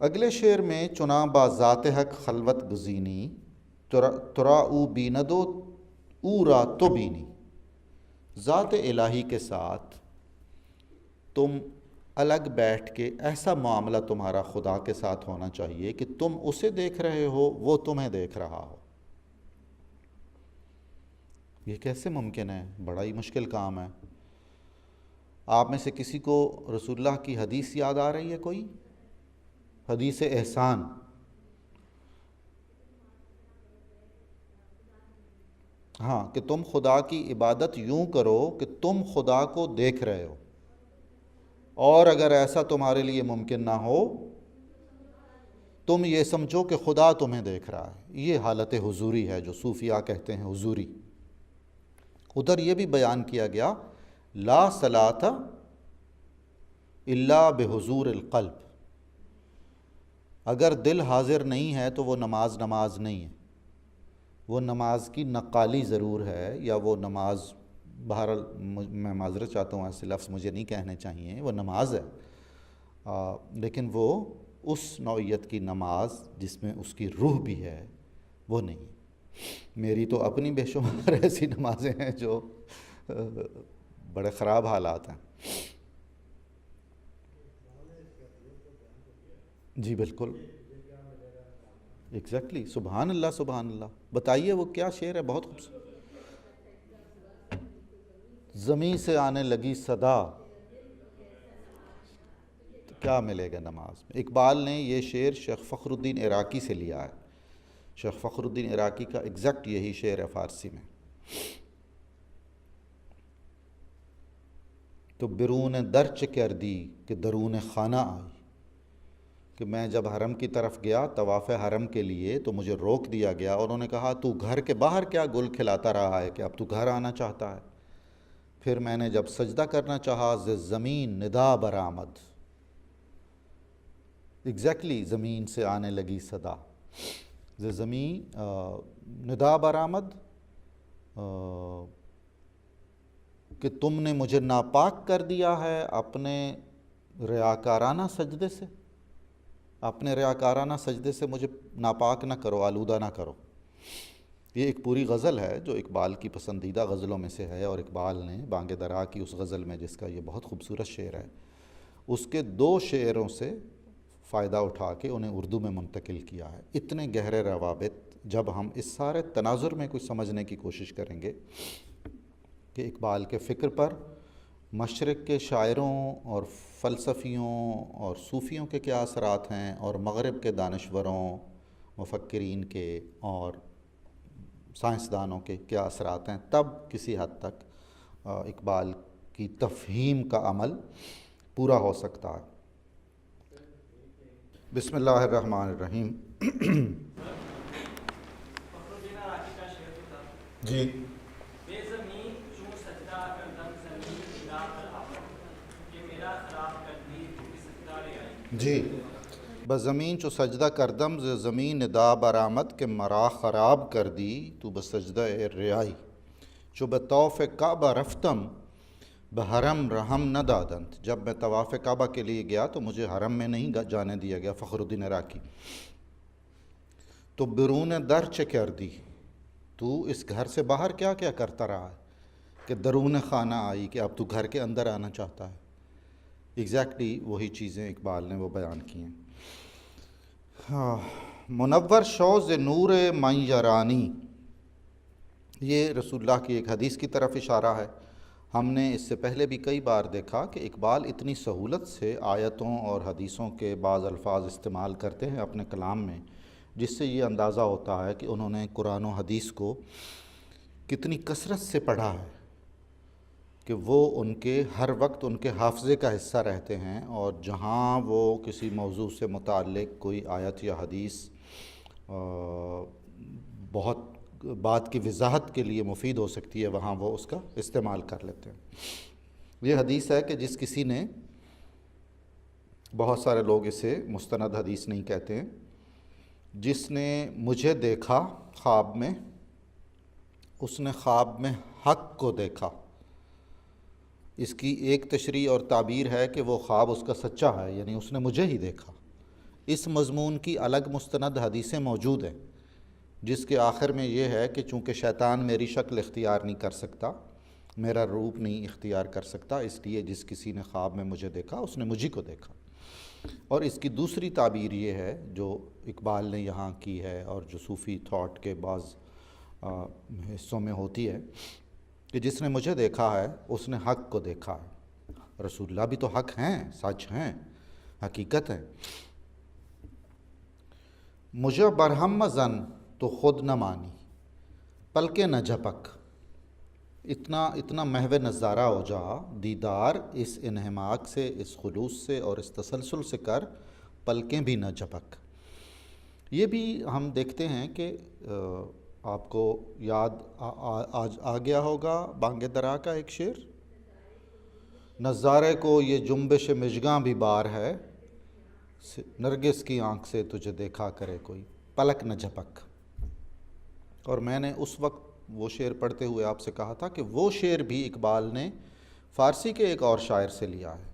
اگلے شعر میں چنا با ذات حق خلوت گزینی، ترا او بیندو او را تو بینی، ذات الہی کے ساتھ تم الگ بیٹھ کے ایسا معاملہ تمہارا خدا کے ساتھ ہونا چاہیے کہ تم اسے دیکھ رہے ہو، وہ تمہیں دیکھ رہا ہو۔ یہ کیسے ممکن ہے؟ بڑا ہی مشکل کام ہے۔ آپ میں سے کسی کو رسول اللہ کی حدیث یاد آ رہی ہے؟ کوئی حدیث احسان؟ ہاں، کہ تم خدا کی عبادت یوں کرو کہ تم خدا کو دیکھ رہے ہو، اور اگر ایسا تمہارے لیے ممکن نہ ہو تم یہ سمجھو کہ خدا تمہیں دیکھ رہا ہے۔ یہ حالت حضوری ہے جو صوفیاء کہتے ہیں حضوری۔ ادھر یہ بھی بیان کیا گیا، لا صلاۃ الا بحضور القلب، اگر دل حاضر نہیں ہے تو وہ نماز نہیں ہے۔ وہ نماز کی نقالی ضرور ہے، یا وہ نماز، بہرحال میں معذرت چاہتا ہوں، ایسے لفظ مجھے نہیں کہنے چاہیے، وہ نماز ہے، لیکن وہ اس نوعیت کی نماز جس میں اس کی روح بھی ہے وہ نہیں۔ میری تو اپنی بے شمار ایسی نمازیں ہیں جو بڑے خراب حالات ہیں۔ جی بالکل، ایگزیکٹلی، سبحان اللہ سبحان اللہ۔ بتائیے وہ کیا شعر ہے، بہت خوبصورت۔ زمیں سے آنے لگی صدا، تو کیا ملے گا نماز میں؟ اقبال نے یہ شعر شیخ فخر الدین عراقی سے لیا ہے۔ شیخ فخر الدین عراقی کا ایگزیکٹ یہی شعر ہے فارسی میں۔ تو برون درچ کردی کہ درون خانہ آئی، کہ میں جب حرم کی طرف گیا طواف حرم کے لیے تو مجھے روک دیا گیا، اور انہوں نے کہا تو گھر کے باہر کیا گل کھلاتا رہا ہے کہ اب تو گھر آنا چاہتا ہے؟ پھر میں نے جب سجدہ کرنا چاہا ز زمین ندا برآمد، ایگزیکٹلی زمین سے آنے لگی صدا، ز زمین ندا برآمد، کہ تم نے مجھے ناپاک کر دیا ہے اپنے ریاکارانہ سجدے سے، اپنے ریاکارانہ سجدے سے مجھے ناپاک نہ کرو، آلودہ نہ کرو۔ یہ ایک پوری غزل ہے جو اقبال کی پسندیدہ غزلوں میں سے ہے، اور اقبال نے بانگ درا کی اس غزل میں، جس کا یہ بہت خوبصورت شعر ہے، اس کے 2 شعروں سے فائدہ اٹھا کے انہیں اردو میں منتقل کیا ہے۔ اتنے گہرے روابط جب ہم اس سارے تناظر میں کچھ سمجھنے کی کوشش کریں گے کہ اقبال کے فکر پر مشرق کے شاعروں اور فلسفیوں اور صوفیوں کے کیا اثرات ہیں، اور مغرب کے دانشوروں، مفکرین کے اور سائنسدانوں کے کیا اثرات ہیں، تب کسی حد تک اقبال کی تفہیم کا عمل پورا ہو سکتا ہے۔ بسم اللہ الرحمن الرحیم۔ جی جی، بزمین چو سجدہ کردم ز زمین ندا برآمد، کہ مرا خراب کر دی تو بسجدہ ریائی، چو بطوف کعبہ رفتم بحرم رحم نہ دادند، جب میں طواف کعبہ کے لیے گیا تو مجھے حرم میں نہیں جانے دیا گیا۔ فخر الدین عراقی۔ تو برون در چہ کردی، تو اس گھر سے باہر کیا کیا کرتا رہا ہے، کہ درون خانہ آئی، کہ اب تو گھر کے اندر آنا چاہتا ہے۔ ایگزیکٹلی وہی چیزیں اقبال نے وہ بیان کی ہیں۔ منور شوز نور من یرانی، یہ رسول اللہ کی ایک حدیث کی طرف اشارہ ہے۔ ہم نے اس سے پہلے بھی کئی بار دیکھا کہ اقبال اتنی سہولت سے آیتوں اور حدیثوں کے بعض الفاظ استعمال کرتے ہیں اپنے کلام میں، جس سے یہ اندازہ ہوتا ہے کہ انہوں نے قرآن و حدیث کو کتنی کثرت سے پڑھا ہے، کہ وہ ان کے ہر وقت ان کے حافظے کا حصہ رہتے ہیں، اور جہاں وہ کسی موضوع سے متعلق کوئی آیت یا حدیث بہت بات کی وضاحت کے لیے مفید ہو سکتی ہے، وہاں وہ اس کا استعمال کر لیتے ہیں۔ یہ حدیث ہے کہ جس کسی نے، بہت سارے لوگ اسے مستند حدیث نہیں کہتے ہیں، جس نے مجھے دیکھا خواب میں، اس نے خواب میں حق کو دیکھا۔ اس کی ایک تشریح اور تعبیر ہے کہ وہ خواب اس کا سچا ہے، یعنی اس نے مجھے ہی دیکھا۔ اس مضمون کی الگ مستند حدیثیں موجود ہیں، جس کے آخر میں یہ ہے کہ چونکہ شیطان میری شکل اختیار نہیں کر سکتا، میرا روپ نہیں اختیار کر سکتا، اس لیے جس کسی نے خواب میں مجھے دیکھا اس نے مجھے کو دیکھا۔ اور اس کی دوسری تعبیر یہ ہے جو اقبال نے یہاں کی ہے، اور جو صوفی تھاٹ کے بعض حصوں میں ہوتی ہے، کہ جس نے مجھے دیکھا ہے اس نے حق کو دیکھا ہے۔ رسول اللہ بھی تو حق ہیں، سچ ہیں، حقیقت ہے۔ مجھے برہم زن تو خود نہ مانی، پلکے نہ جھپک۔ اتنا محو نظارہ ہو جا، دیدار اس انہماک سے، اس خلوص سے اور اس تسلسل سے کر، پلکیں بھی نہ جھپک۔ یہ بھی ہم دیکھتے ہیں کہ آپ کو یاد آ گیا ہوگا بانگ درا کا ایک شعر، نظارے کو یہ جنبش مژگاں بھی بار ہے، نرگس کی آنکھ سے تجھے دیکھا کرے کوئی، پلک نہ جھپک۔ اور میں نے اس وقت وہ شعر پڑھتے ہوئے آپ سے کہا تھا کہ وہ شعر بھی اقبال نے فارسی کے ایک اور شاعر سے لیا ہے۔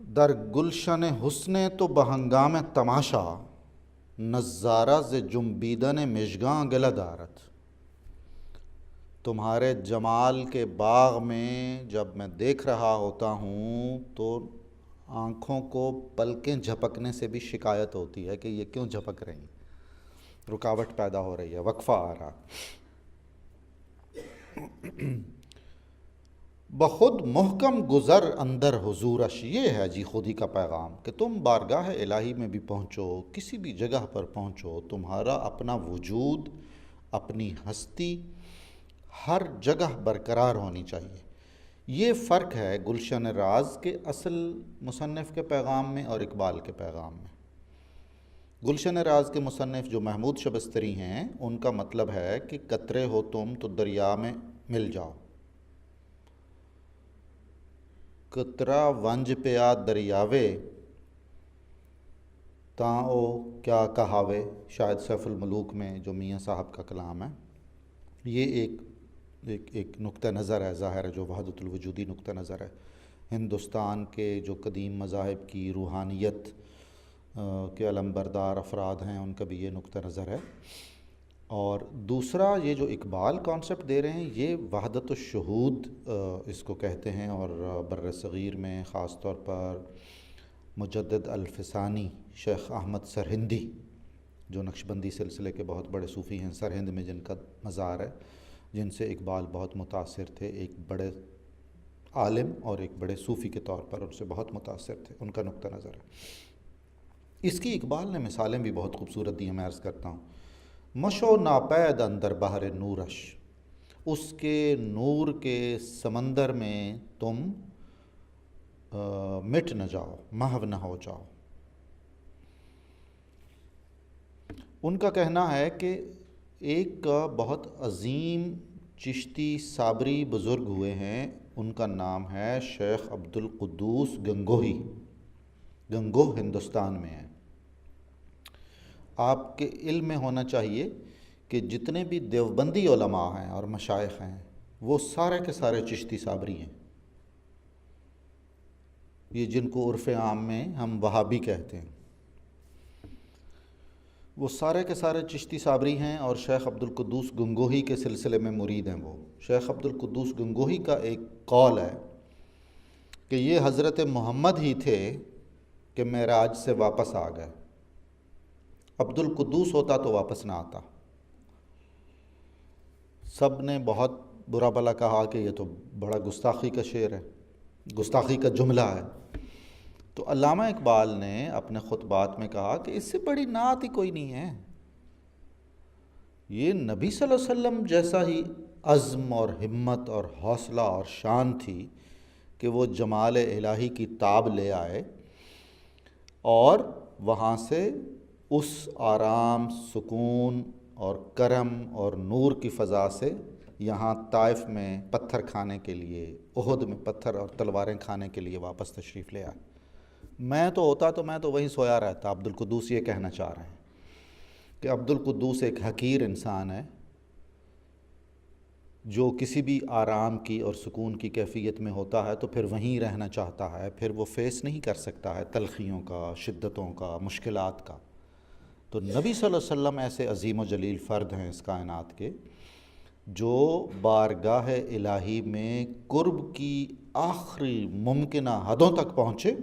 در گلشن حسن تو بہنگام تماشا، نظارہ ز جنبیدن مژگاں گلہ دارت۔ تمہارے جمال کے باغ میں جب میں دیکھ رہا ہوتا ہوں تو آنکھوں کو پلکیں جھپکنے سے بھی شکایت ہوتی ہے کہ یہ کیوں جھپک رہی ہیں، رکاوٹ پیدا ہو رہی ہے، وقفہ آ رہا۔ بخود محکم گزر اندر حضورش، یہ ہے جی خودی کا پیغام، کہ تم بارگاہ الہی میں بھی پہنچو، کسی بھی جگہ پر پہنچو، تمہارا اپنا وجود، اپنی ہستی ہر جگہ برقرار ہونی چاہیے۔ یہ فرق ہے گلشن راز کے اصل مصنف کے پیغام میں اور اقبال کے پیغام میں۔ گلشن راز کے مصنف جو محمود شبستری ہیں، ان کا مطلب ہے کہ قطرے ہو تم تو دریا میں مل جاؤ، قطرہ ونج پیا دریاوے تاں او کیا کہاوے، شاید سیف الملوک میں جو میاں صاحب کا کلام ہے۔ یہ ایک نقطہ نظر ہے، ظاہر ہے جو وحدت الوجودی نقطہ نظر ہے، ہندوستان کے جو قدیم مذاہب کی روحانیت کے علمبردار افراد ہیں ان کا بھی یہ نقطہ نظر ہے۔ اور دوسرا یہ جو اقبال کانسیپٹ دے رہے ہیں، یہ وحدت الشہود اس کو کہتے ہیں، اور بر صغیر میں خاص طور پر مجدد الفسانی شیخ احمد سرہندی جو نقشبندی سلسلے کے بہت بڑے صوفی ہیں، سرہند میں جن کا مزار ہے، جن سے اقبال بہت متاثر تھے، ایک بڑے عالم اور ایک بڑے صوفی کے طور پر ان سے بہت متاثر تھے، ان کا نقطہ نظر ہے۔ اس کی اقبال نے مثالیں بھی بہت خوبصورت دی ہیں، میں عرض کرتا ہوں۔ مشو ناپید اندر بحر نورش، اس کے نور کے سمندر میں تم مٹ نہ جاؤ، محو نہ ہو جاؤ۔ ان کا کہنا ہے کہ ایک بہت عظیم چشتی صابری بزرگ ہوئے ہیں، ان کا نام ہے شیخ عبد القدوس گنگوہی، گنگوہ ہندوستان میں ہے۔ آپ کے علم میں ہونا چاہیے کہ جتنے بھی دیوبندی علماء ہیں اور مشائخ ہیں وہ سارے کے سارے چشتی صابری ہیں، یہ جن کو عرف عام میں ہم وہابی کہتے ہیں، وہ سارے کے سارے چشتی صابری ہیں، اور شیخ عبد القدوس گنگوہی کے سلسلے میں مرید ہیں وہ۔ شیخ عبد القدوس گنگوہی کا ایک قول ہے کہ یہ حضرت محمد ہی تھے کہ معراج سے واپس آ گئے، عبد القدوس ہوتا تو واپس نہ آتا۔ سب نے بہت برا بھلا کہا کہ یہ تو بڑا گستاخی کا شعر ہے، گستاخی کا جملہ ہے۔ تو علامہ اقبال نے اپنے خطبات میں کہا کہ اس سے بڑی نعت ہی کوئی نہیں ہے، یہ نبی صلی اللہ علیہ وسلم جیسا ہی عزم اور ہمت اور حوصلہ اور شان تھی کہ وہ جمال الہی کی تاب لے آئے اور وہاں سے اس آرام، سکون اور کرم اور نور کی فضا سے یہاں طائف میں پتھر کھانے کے لیے، احد میں پتھر اور تلواریں کھانے کے لیے واپس تشریف لے آئے۔ میں تو ہوتا تو میں تو وہیں سویا رہتا۔ عبد القدوس یہ کہنا چاہ رہے ہیں کہ عبد القدوس ایک حقیر انسان ہے جو کسی بھی آرام کی اور سکون کی کیفیت میں ہوتا ہے تو پھر وہیں رہنا چاہتا ہے، پھر وہ فیس نہیں کر سکتا ہے تلخیوں کا، شدتوں کا، مشکلات کا۔ تو نبی صلی اللہ علیہ وسلم ایسے عظیم و جلیل فرد ہیں اس کائنات کے جو بارگاہ الہی میں قرب کی آخری ممکنہ حدوں تک پہنچے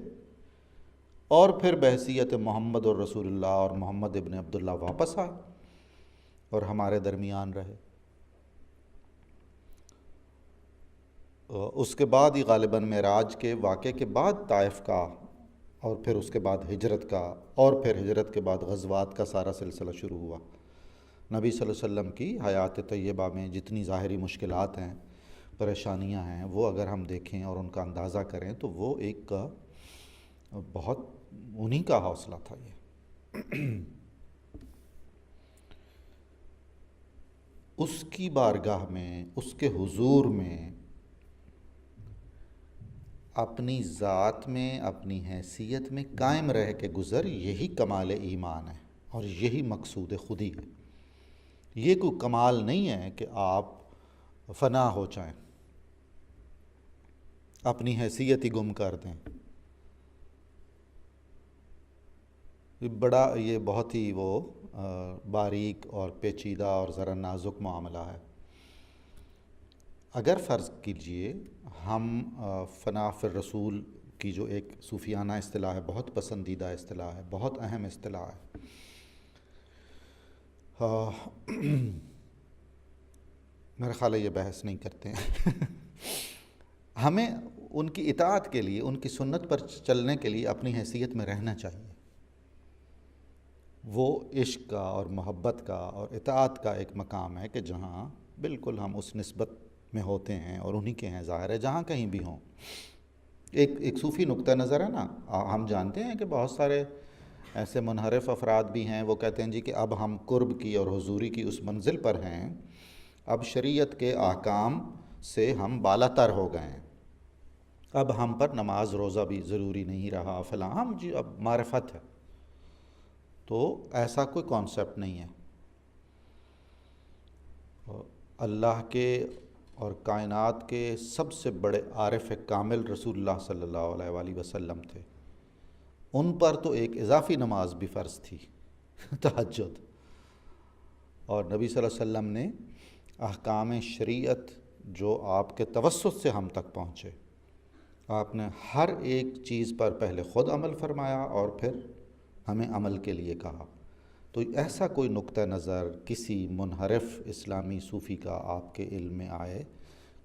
اور پھر بحیثیت محمد الرسول اللہ اور محمد ابن عبداللہ واپس آئے اور ہمارے درمیان رہے۔ اس کے بعد ہی غالباً معراج کے واقعے کے بعد طائف کا اور پھر اس کے بعد ہجرت کا اور پھر ہجرت کے بعد غزوات کا سارا سلسلہ شروع ہوا۔ نبی صلی اللہ علیہ وسلم کی حیات طیبہ میں جتنی ظاہری مشکلات ہیں، پریشانیاں ہیں، وہ اگر ہم دیکھیں اور ان کا اندازہ کریں تو وہ ایک بہت انہی کا حوصلہ تھا یہ۔ اس کی بارگاہ میں، اس کے حضور میں اپنی ذات میں، اپنی حیثیت میں قائم رہ کے گزر، یہی کمال ایمان ہے اور یہی مقصود خودی ہے۔ یہ کوئی کمال نہیں ہے کہ آپ فنا ہو جائیں، اپنی حیثیت ہی گم کر دیں۔ یہ بہت ہی وہ باریک اور پیچیدہ اور ذرا نازک معاملہ ہے۔ اگر فرض کیجئے ہم فنا فی الرسول کی جو ایک صوفیانہ اصطلاح ہے، بہت پسندیدہ اصطلاح ہے، بہت اہم اصطلاح ہے، میرا خیال ہے یہ بحث نہیں کرتے ہیں۔ ہمیں ان کی اطاعت کے لیے، ان کی سنت پر چلنے کے لیے اپنی حیثیت میں رہنا چاہیے۔ وہ عشق کا اور محبت کا اور اطاعت کا ایک مقام ہے کہ جہاں بالکل ہم اس نسبت میں ہوتے ہیں اور انہی کے ہیں، ظاہر ہے جہاں کہیں بھی ہوں۔ ایک صوفی نقطہ نظر ہے نا، ہم جانتے ہیں کہ بہت سارے ایسے منحرف افراد بھی ہیں، وہ کہتے ہیں جی کہ اب ہم قرب کی اور حضوری کی اس منزل پر ہیں، اب شریعت کے احکام سے ہم بالاتر ہو گئے ہیں، اب ہم پر نماز روزہ بھی ضروری نہیں رہا، فلاں، ہم جی اب معرفت ہے۔ تو ایسا کوئی کانسیپٹ نہیں ہے۔ اللہ کے اور کائنات کے سب سے بڑے عارف کامل رسول اللہ صلی اللہ علیہ وآلہ وسلم تھے، ان پر تو ایک اضافی نماز بھی فرض تھی، تہجد۔ اور نبی صلی اللہ علیہ وسلم نے احکام شریعت جو آپ کے توسط سے ہم تک پہنچے، آپ نے ہر ایک چیز پر پہلے خود عمل فرمایا اور پھر ہمیں عمل کے لیے کہا۔ تو ایسا کوئی نقطہ نظر کسی منحرف اسلامی صوفی کا آپ کے علم میں آئے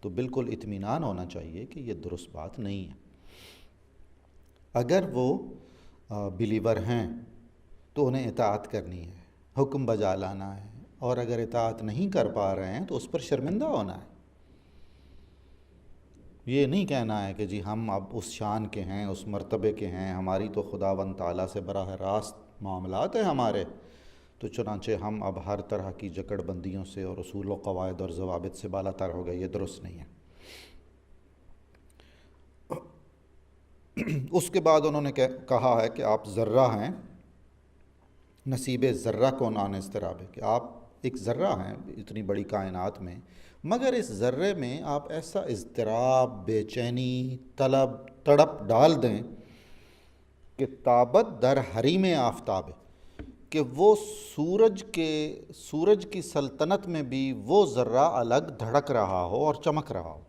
تو بالکل اطمینان ہونا چاہیے کہ یہ درست بات نہیں ہے۔ اگر وہ بلیور ہیں تو انہیں اطاعت کرنی ہے، حکم بجا لانا ہے، اور اگر اطاعت نہیں کر پا رہے ہیں تو اس پر شرمندہ ہونا ہے۔ یہ نہیں کہنا ہے کہ جی ہم اب اس شان کے ہیں، اس مرتبے کے ہیں، ہماری تو خداوند تعالیٰ سے براہ راست معاملات ہیں ہمارے، تو چنانچہ ہم اب ہر طرح کی جکڑ بندیوں سے اور اصول و قواعد اور ضوابط سے بالاتر ہو گئے۔ یہ درست نہیں ہے۔ اس کے بعد انہوں نے کہا ہے کہ آپ ذرہ ہیں، نصیب ذرہ کو نان اضطراب ہے، کہ آپ ایک ذرہ ہیں اتنی بڑی کائنات میں، مگر اس ذرے میں آپ ایسا اضطراب، بے چینی، طلب، تڑپ ڈال دیں کہ تابت در حریم آفتاب ہے، کہ وہ سورج کی سلطنت میں بھی وہ ذرہ الگ دھڑک رہا ہو اور چمک رہا ہو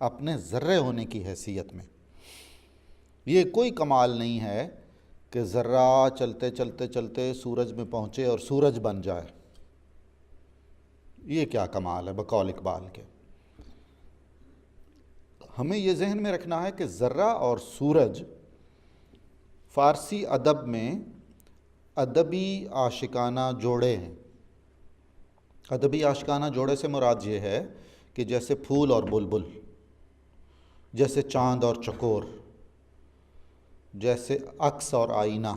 اپنے ذرے ہونے کی حیثیت میں۔ یہ کوئی کمال نہیں ہے کہ ذرہ چلتے چلتے چلتے سورج میں پہنچے اور سورج بن جائے، یہ کیا کمال ہے بقول اقبال کے۔ ہمیں یہ ذہن میں رکھنا ہے کہ ذرہ اور سورج فارسی ادب میں ادبی عاشقانہ جوڑے ہیں۔ ادبی عاشقانہ جوڑے سے مراد یہ ہے کہ جیسے پھول اور بلبل، جیسے چاند اور چکور، جیسے عکس اور آئینہ،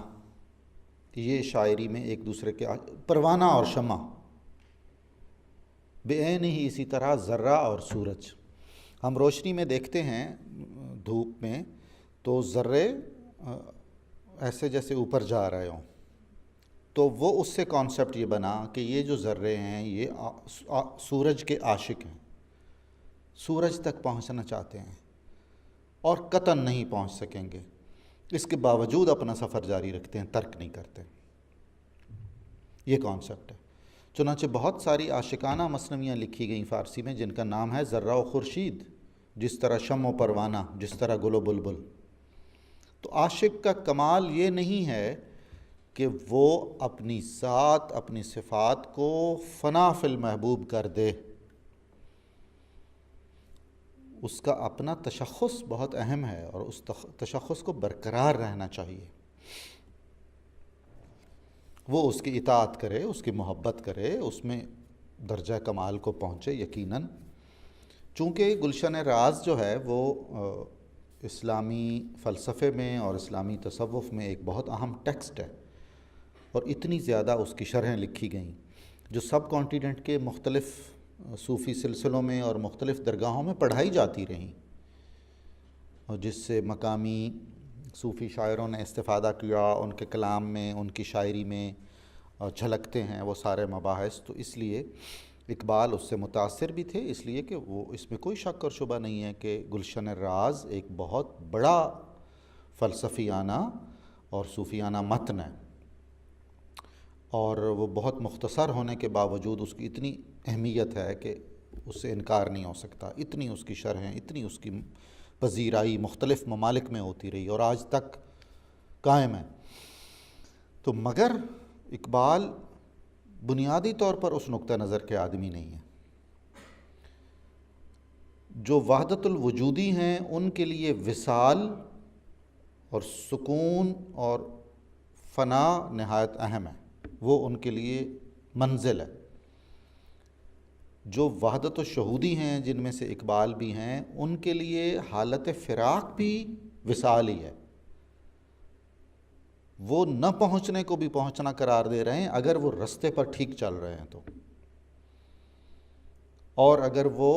یہ شاعری میں ایک دوسرے کے پروانہ اور شمع، بے عین ہی اسی طرح ذرہ اور سورج۔ ہم روشنی میں دیکھتے ہیں دھوپ میں تو ذرے ایسے جیسے اوپر جا رہے ہوں، تو وہ اس سے کانسیپٹ یہ بنا کہ یہ جو ذرے ہیں یہ سورج کے عاشق ہیں، سورج تک پہنچنا چاہتے ہیں اور قطعاً نہیں پہنچ سکیں گے، اس کے باوجود اپنا سفر جاری رکھتے ہیں، ترک نہیں کرتے۔ یہ کانسیپٹ ہے۔ چنانچہ بہت ساری عاشقانہ مثنویاں لکھی گئیں فارسی میں جن کا نام ہے ذرہ و خورشید، جس طرح شمع و پروانہ، جس طرح گل و بلبل۔ تو عاشق کا کمال یہ نہیں ہے کہ وہ اپنی ذات، اپنی صفات کو فنا فی المحبوب کر دے، اس کا اپنا تشخص بہت اہم ہے اور اس تشخص کو برقرار رہنا چاہیے۔ وہ اس کی اطاعت کرے، اس کی محبت کرے، اس میں درجہ کمال کو پہنچے یقیناً۔ چونکہ گلشن راز جو ہے وہ اسلامی فلسفے میں اور اسلامی تصوف میں ایک بہت اہم ٹیکسٹ ہے، اور اتنی زیادہ اس کی شرحیں لکھی گئیں جو سب کانٹیننٹ کے مختلف صوفی سلسلوں میں اور مختلف درگاہوں میں پڑھائی جاتی رہیں، اور جس سے مقامی صوفی شاعروں نے استفادہ کیا، ان کے کلام میں، ان کی شاعری میں جھلکتے ہیں وہ سارے مباحث۔ تو اس لیے اقبال اس سے متاثر بھی تھے، اس لیے کہ وہ اس میں کوئی شک اور شبہ نہیں ہے کہ گلشن راز ایک بہت بڑا فلسفیانہ اور صوفیانہ متن ہے، اور وہ بہت مختصر ہونے کے باوجود اس کی اتنی اہمیت ہے کہ اس سے انکار نہیں ہو سکتا۔ اتنی اس کی شرحیں، اتنی اس کی پذیرائی مختلف ممالک میں ہوتی رہی اور آج تک قائم ہے۔ تو مگر اقبال بنیادی طور پر اس نقطہ نظر کے آدمی نہیں ہیں۔ جو وحدت الوجودی ہیں ان کے لیے وصال اور سکون اور فنا نہایت اہم ہے، وہ ان کے لیے منزل ہے۔ جو وحدت الشہودی ہیں جن میں سے اقبال بھی ہیں، ان کے لیے حالت فراق بھی وصال ہی ہے، وہ نہ پہنچنے کو بھی پہنچنا قرار دے رہے ہیں اگر وہ رستے پر ٹھیک چل رہے ہیں تو، اور اگر وہ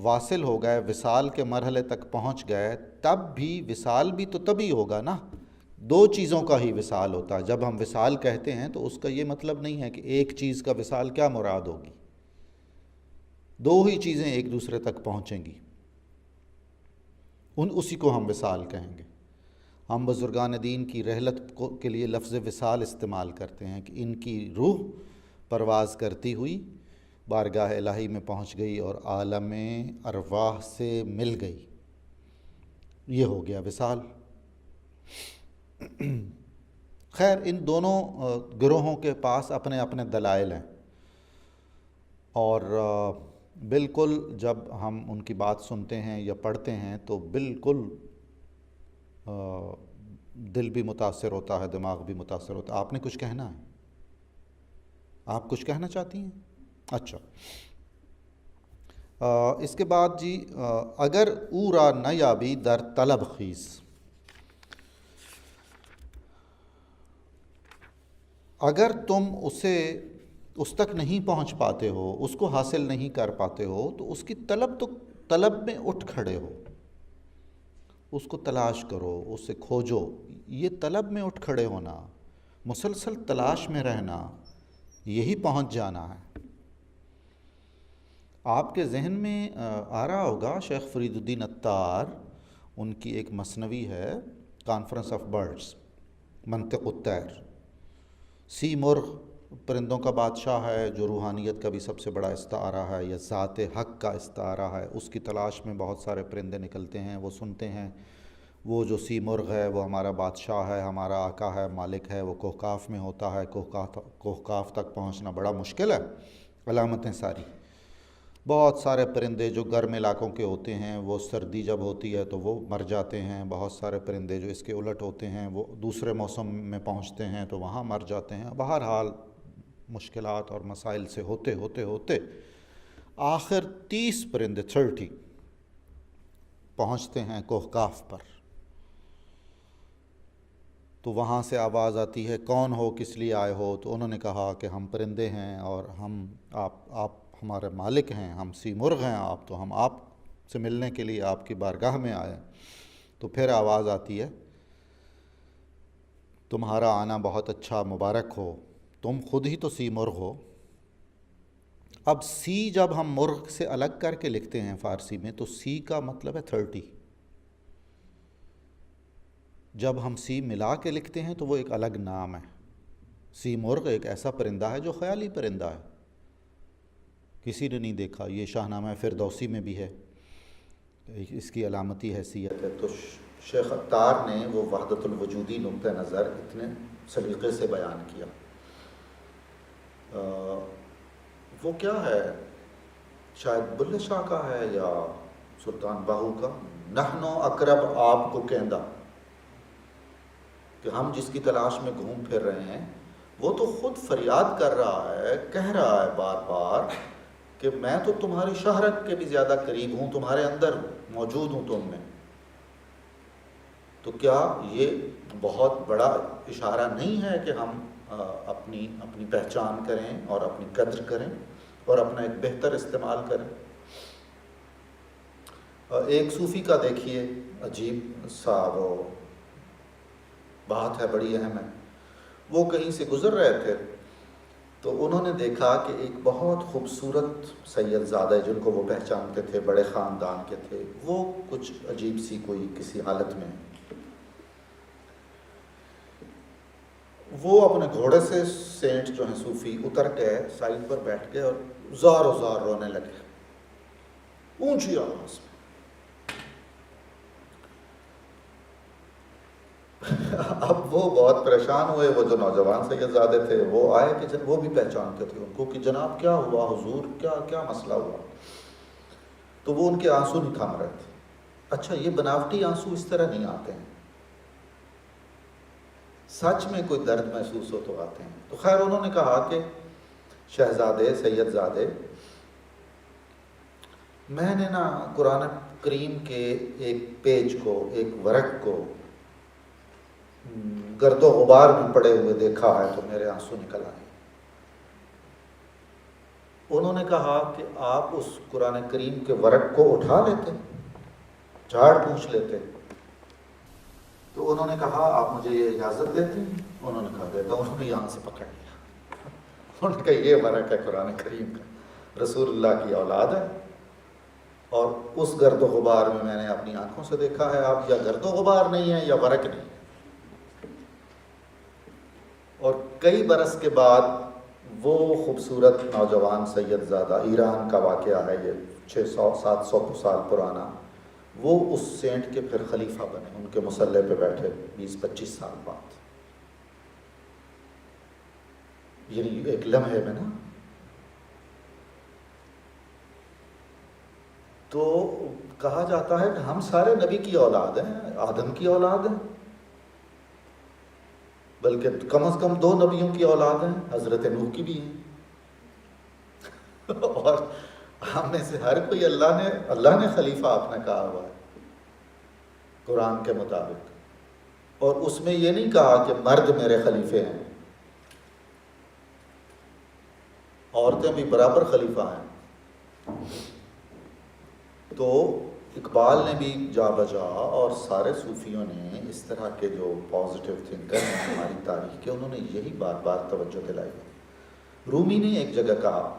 واصل ہو گئے، وصال کے مرحلے تک پہنچ گئے، تب بھی وصال بھی تو تبھی ہوگا نا، دو چیزوں کا ہی وصال ہوتا ہے۔ جب ہم وصال کہتے ہیں تو اس کا یہ مطلب نہیں ہے کہ ایک چیز کا وصال کیا مراد ہوگی، دو ہی چیزیں ایک دوسرے تک پہنچیں گی، اسی کو ہم وصال کہیں گے۔ ہم بزرگان دین کی رحلت کے لیے لفظ وصال استعمال کرتے ہیں کہ ان کی روح پرواز کرتی ہوئی بارگاہ الہی میں پہنچ گئی اور عالم ارواح سے مل گئی، یہ ہو گیا وصال۔ خیر، ان دونوں گروہوں کے پاس اپنے اپنے دلائل ہیں، اور بالکل جب ہم ان کی بات سنتے ہیں یا پڑھتے ہیں تو بالکل دل بھی متاثر ہوتا ہے، دماغ بھی متاثر ہوتا ہے۔ آپ نے کچھ کہنا ہے؟ آپ کچھ کہنا چاہتی ہیں؟ اچھا، اس کے بعد جی، اگر او را نیابی در طلب خیز، اگر تم اس تک نہیں پہنچ پاتے ہو، اس کو حاصل نہیں کر پاتے ہو، تو اس کی طلب میں اٹھ کھڑے ہو، اس کو تلاش کرو، اسے کھوجو۔ یہ طلب میں اٹھ کھڑے ہونا، مسلسل تلاش میں رہنا، یہی پہنچ جانا ہے۔ آپ کے ذہن میں آ رہا ہوگا شیخ فرید الدین عطار، ان کی ایک مثنوی ہے کانفرنس آف برڈز، منطق الطیر۔ سی مرغ پرندوں کا بادشاہ ہے، جو روحانیت کا بھی سب سے بڑا استعارہ ہے، یا ذات حق کا استعارہ ہے، اس کی تلاش میں بہت سارے پرندے نکلتے ہیں، وہ سنتے ہیں وہ جو سی مرغ ہے وہ ہمارا بادشاہ ہے، ہمارا آقا ہے، مالک ہے، وہ کوہکاف میں ہوتا ہے، کوہکاف تک پہنچنا بڑا مشکل ہے، علامتیں ساری۔ بہت سارے پرندے جو گرم علاقوں کے ہوتے ہیں وہ سردی جب ہوتی ہے تو وہ مر جاتے ہیں، بہت سارے پرندے جو اس کے الٹ ہوتے ہیں وہ دوسرے موسم میں پہنچتے ہیں تو وہاں مر جاتے ہیں۔ بہرحال مشکلات اور مسائل سے ہوتے ہوتے ہوتے آخر 30 پرندے 30 پہنچتے ہیں کوہکاف پر۔ تو وہاں سے آواز آتی ہے، کون ہو، کس لیے آئے ہو؟ تو انہوں نے کہا کہ ہم پرندے ہیں اور آپ ہمارے مالک ہیں، ہم سی مرغ ہیں، تو ہم آپ سے ملنے کے لیے آپ کی بارگاہ میں آئے۔ تو پھر آواز آتی ہے، تمہارا آنا بہت اچھا، مبارک ہو، تم خود ہی تو سی مرغ ہو۔ اب سی جب ہم مرغ سے الگ کر کے لکھتے ہیں فارسی میں تو سی کا مطلب ہے 30۔ جب ہم سی ملا کے لکھتے ہیں تو وہ ایک الگ نام ہے۔ سی مرغ ایک ایسا پرندہ ہے جو خیالی پرندہ ہے، کسی نے نہیں دیکھا، یہ شاہنامہ فردوسی میں بھی ہے، اس کی علامتی حیثیت ہے۔ تو شیخ عطار نے وہ وحدت الوجودی نقطہ نظر اتنے سلیقے سے بیان کیا۔ وہ کیا ہے، شاید بلے شاہ کا ہے یا سلطان باہو کا، نحنو اقرب آپ کو کہندہ، کہ ہم جس کی تلاش میں گھوم پھر رہے ہیں وہ تو خود فریاد کر رہا ہے، کہہ رہا ہے بار بار کہ میں تو تمہاری شہرت کے بھی زیادہ قریب ہوں، تمہارے اندر موجود ہوں تم میں۔ تو کیا یہ بہت بڑا اشارہ نہیں ہے کہ ہم اپنی پہچان کریں اور اپنی قدر کریں اور اپنا ایک بہتر استعمال کریں؟ ایک صوفی کا دیکھیے عجیب سا وہ بات ہے، بڑی اہم ہے۔ وہ کہیں سے گزر رہے تھے تو انہوں نے دیکھا کہ ایک بہت خوبصورت سید زادہ جن کو وہ پہچانتے تھے، بڑے خاندان کے تھے، وہ کچھ عجیب سی کوئی کسی حالت میں، وہ اپنے گھوڑے سے سینٹ جو ہیں صوفی اتر کے سائڈ پر بیٹھ گئے اور زار و زار رونے لگے اونچی آواز میں۔ اب وہ بہت پریشان ہوئے، وہ جو نوجوان سید زادے تھے وہ آئے کہ وہ بھی پہچانتے تھے ان کو کہ جناب کیا ہوا حضور، کیا مسئلہ ہوا؟ تو وہ ان کے آنسو نہیں تھام رہے تھے۔ اچھا، یہ بناوٹی آنسو اس طرح نہیں آتے ہیں، سچ میں کوئی درد محسوس ہو تو آتے ہیں۔ تو خیر انہوں نے کہا کہ شہزادے، سید زادے، میں نے نا قرآن کریم کے ایک پیج کو، ایک ورق کو گرد و غبار میں پڑے ہوئے دیکھا ہے تو میرے آنسو نکل آئے۔ انہوں نے کہا کہ آپ اس قرآن کریم کے ورق کو اٹھا لیتے، جھاڑ پوچھ لیتے۔ تو انہوں نے کہا آپ مجھے یہ اجازت دیتے ہیں؟ انہوں نے کہا دیتا ہوں۔ انہوں نے یہاں سے پکڑ لیا، انہوں نے کہا یہ ورق ہے قرآن کریم کا، رسول اللہ کی اولاد ہے، اور اس گرد و غبار میں نے اپنی آنکھوں سے دیکھا ہے، آپ یا گرد و غبار نہیں ہے یا ورق نہیں ہے۔ اور کئی برس کے بعد وہ خوبصورت نوجوان سید زادہ، ایران کا واقعہ ہے یہ، 600-700 سال پرانا، وہ اس سینٹ کے پھر خلیفہ بنے، ان کے مصلے پہ بیٹھے 20-25 سال بعد، یعنی ایک لمحے میں نا۔ تو کہا جاتا ہے کہ ہم سارے نبی کی اولاد ہیں، آدم کی اولاد ہیں، بلکہ کم از کم 2 نبیوں کی اولاد ہیں، حضرت نوح کی بھی ہیں، اور ہم میں سے ہر کوئی اللہ نے خلیفہ اپنا کہا ہوا ہے قرآن کے مطابق، اور اس میں یہ نہیں کہا کہ مرد میرے خلیفے ہیں، عورتیں بھی برابر خلیفہ ہیں۔ تو اقبال نے بھی جا بجا اور سارے صوفیوں نے، اس طرح کے جو پازیٹیو تھنکر ہیں ہماری تاریخ کے، انہوں نے یہی بار بار توجہ دلائی۔ رومی نے ایک جگہ کہا